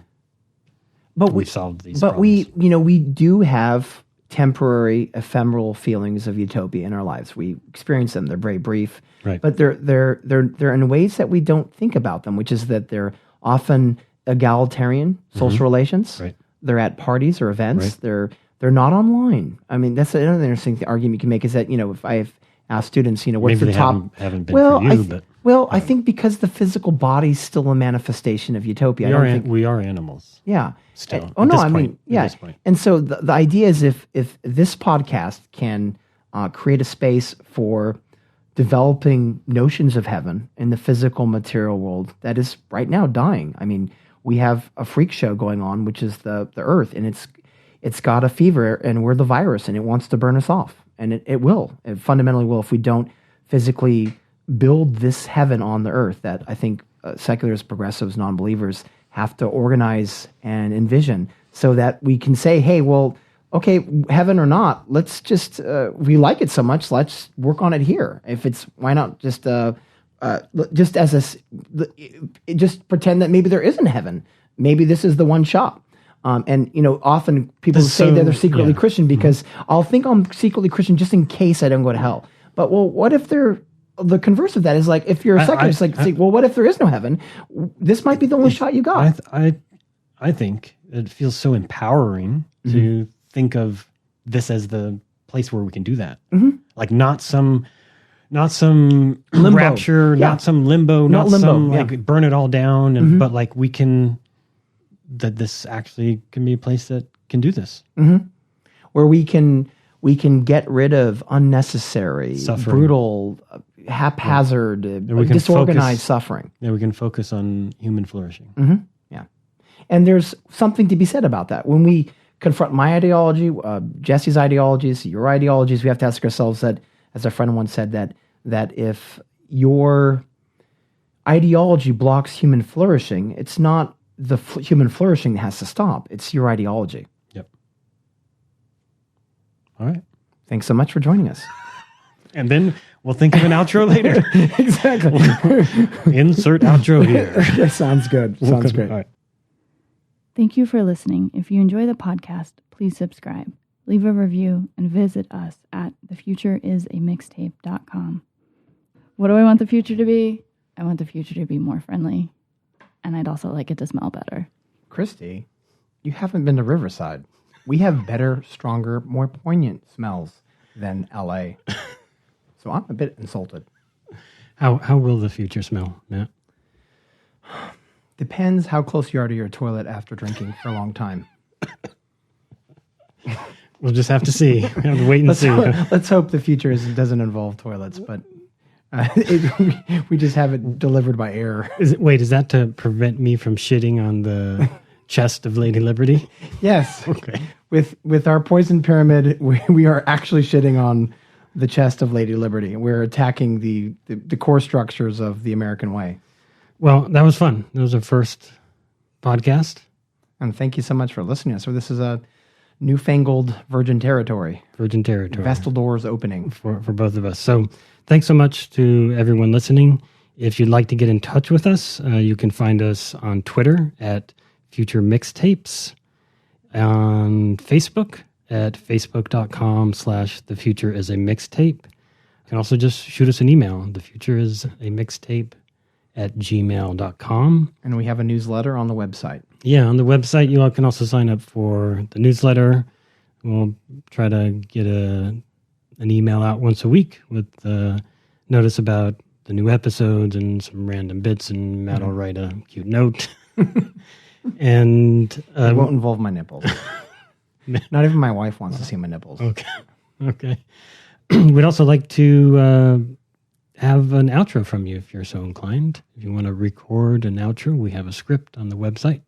we've solved these problems. we do have temporary, ephemeral feelings of utopia in our lives. We experience them. They're very brief, right? But they're in ways that we don't think about them, which is that they're often egalitarian social relations. Right. They're at parties or events. Right. They're not online. I mean, that's another interesting argument you can make is that, if I've asked students, what's maybe the top... haven't been for you, I think because the physical body is still a manifestation of utopia. We are animals. Yeah. Still. Yeah. And so the idea is if this podcast can create a space for developing notions of heaven in the physical material world that is right now dying. I mean, we have a freak show going on, which is the Earth, and it's got a fever, and we're the virus, and it wants to burn us off. And it will. It fundamentally will if we don't physically build this heaven on the earth that I think secularists, progressives, non-believers have to organize and envision so that we can say, hey, well, okay, heaven or not, let's just, we like it so much, let's work on it here. Why not just just pretend that maybe there isn't heaven. Maybe this is the one shot. And often people say that they're secretly Christian because I'll think I'm secretly Christian just in case I don't go to hell. But what if the converse of that is like, if you're a secularist, what if there is no heaven? This might be the only shot you got. I think it feels so empowering to think of this as the place where we can do that. Like not some limbo. Rapture, not some limbo, not some like burn it all down, but like we can. That this actually can be a place that can do this, where we can get rid of unnecessary, suffering. Brutal, haphazard, disorganized suffering. Yeah, we can focus on human flourishing. Yeah, and there's something to be said about that. When we confront my ideology, Jesse's ideologies, your ideologies, we have to ask ourselves that, as a friend once said, that if your ideology blocks human flourishing, it's not the human flourishing that has to stop. It's your ideology. Yep. All right. Thanks so much for joining us. And then We'll think of an outro later. Exactly. Insert outro here. That sounds good. Sounds great. All right. Thank you for listening. If you enjoy the podcast, please subscribe, leave a review, and visit us at thefutureisamixtape.com. What do I want the future to be? I want the future to be more friendly. And I'd also like it to smell better. Christy, you haven't been to Riverside. We have better, stronger, more poignant smells than LA. So I'm a bit insulted. How will the future smell, Matt? Depends how close you are to your toilet after drinking for a long time. We'll just have to see. We have to wait and see. Let's hope the future doesn't involve toilets, but we just have it delivered by air. Is that to prevent me from shitting on the chest of Lady Liberty? Yes. Okay. With our poison pyramid, we are actually shitting on the chest of Lady Liberty. We're attacking the core structures of the American way. Well, that was fun. That was our first podcast. And thank you so much for listening. So this is a newfangled virgin territory. Virgin territory. Vestal doors opening. For both of us. So thanks so much to everyone listening. If you'd like to get in touch with us, you can find us on Twitter at Future Mixtapes, on Facebook at facebook.com/thefutureisamixtape. You can also just shoot us an email. thefutureisamixtape@gmail.com. And we have a newsletter on the website. Yeah, on the website, you all can also sign up for the newsletter. We'll try to get an email out once a week with notice about the new episodes and some random bits, and Matt will write a cute note. And it won't involve my nipples. Not even my wife wants to see my nipples. Okay. We'd also like to have an outro from you if you're so inclined. If you want to record an outro, we have a script on the website,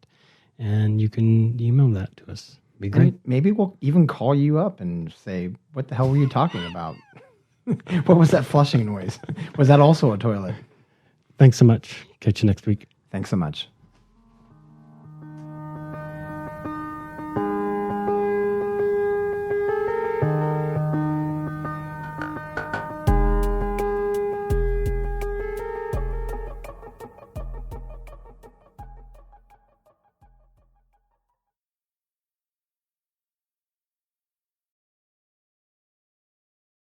and you can email that to us. Be great. And maybe we'll even call you up and say, what the hell were you talking about? What was that flushing noise? Was that also a toilet? Thanks so much. Catch you next week. Thanks so much.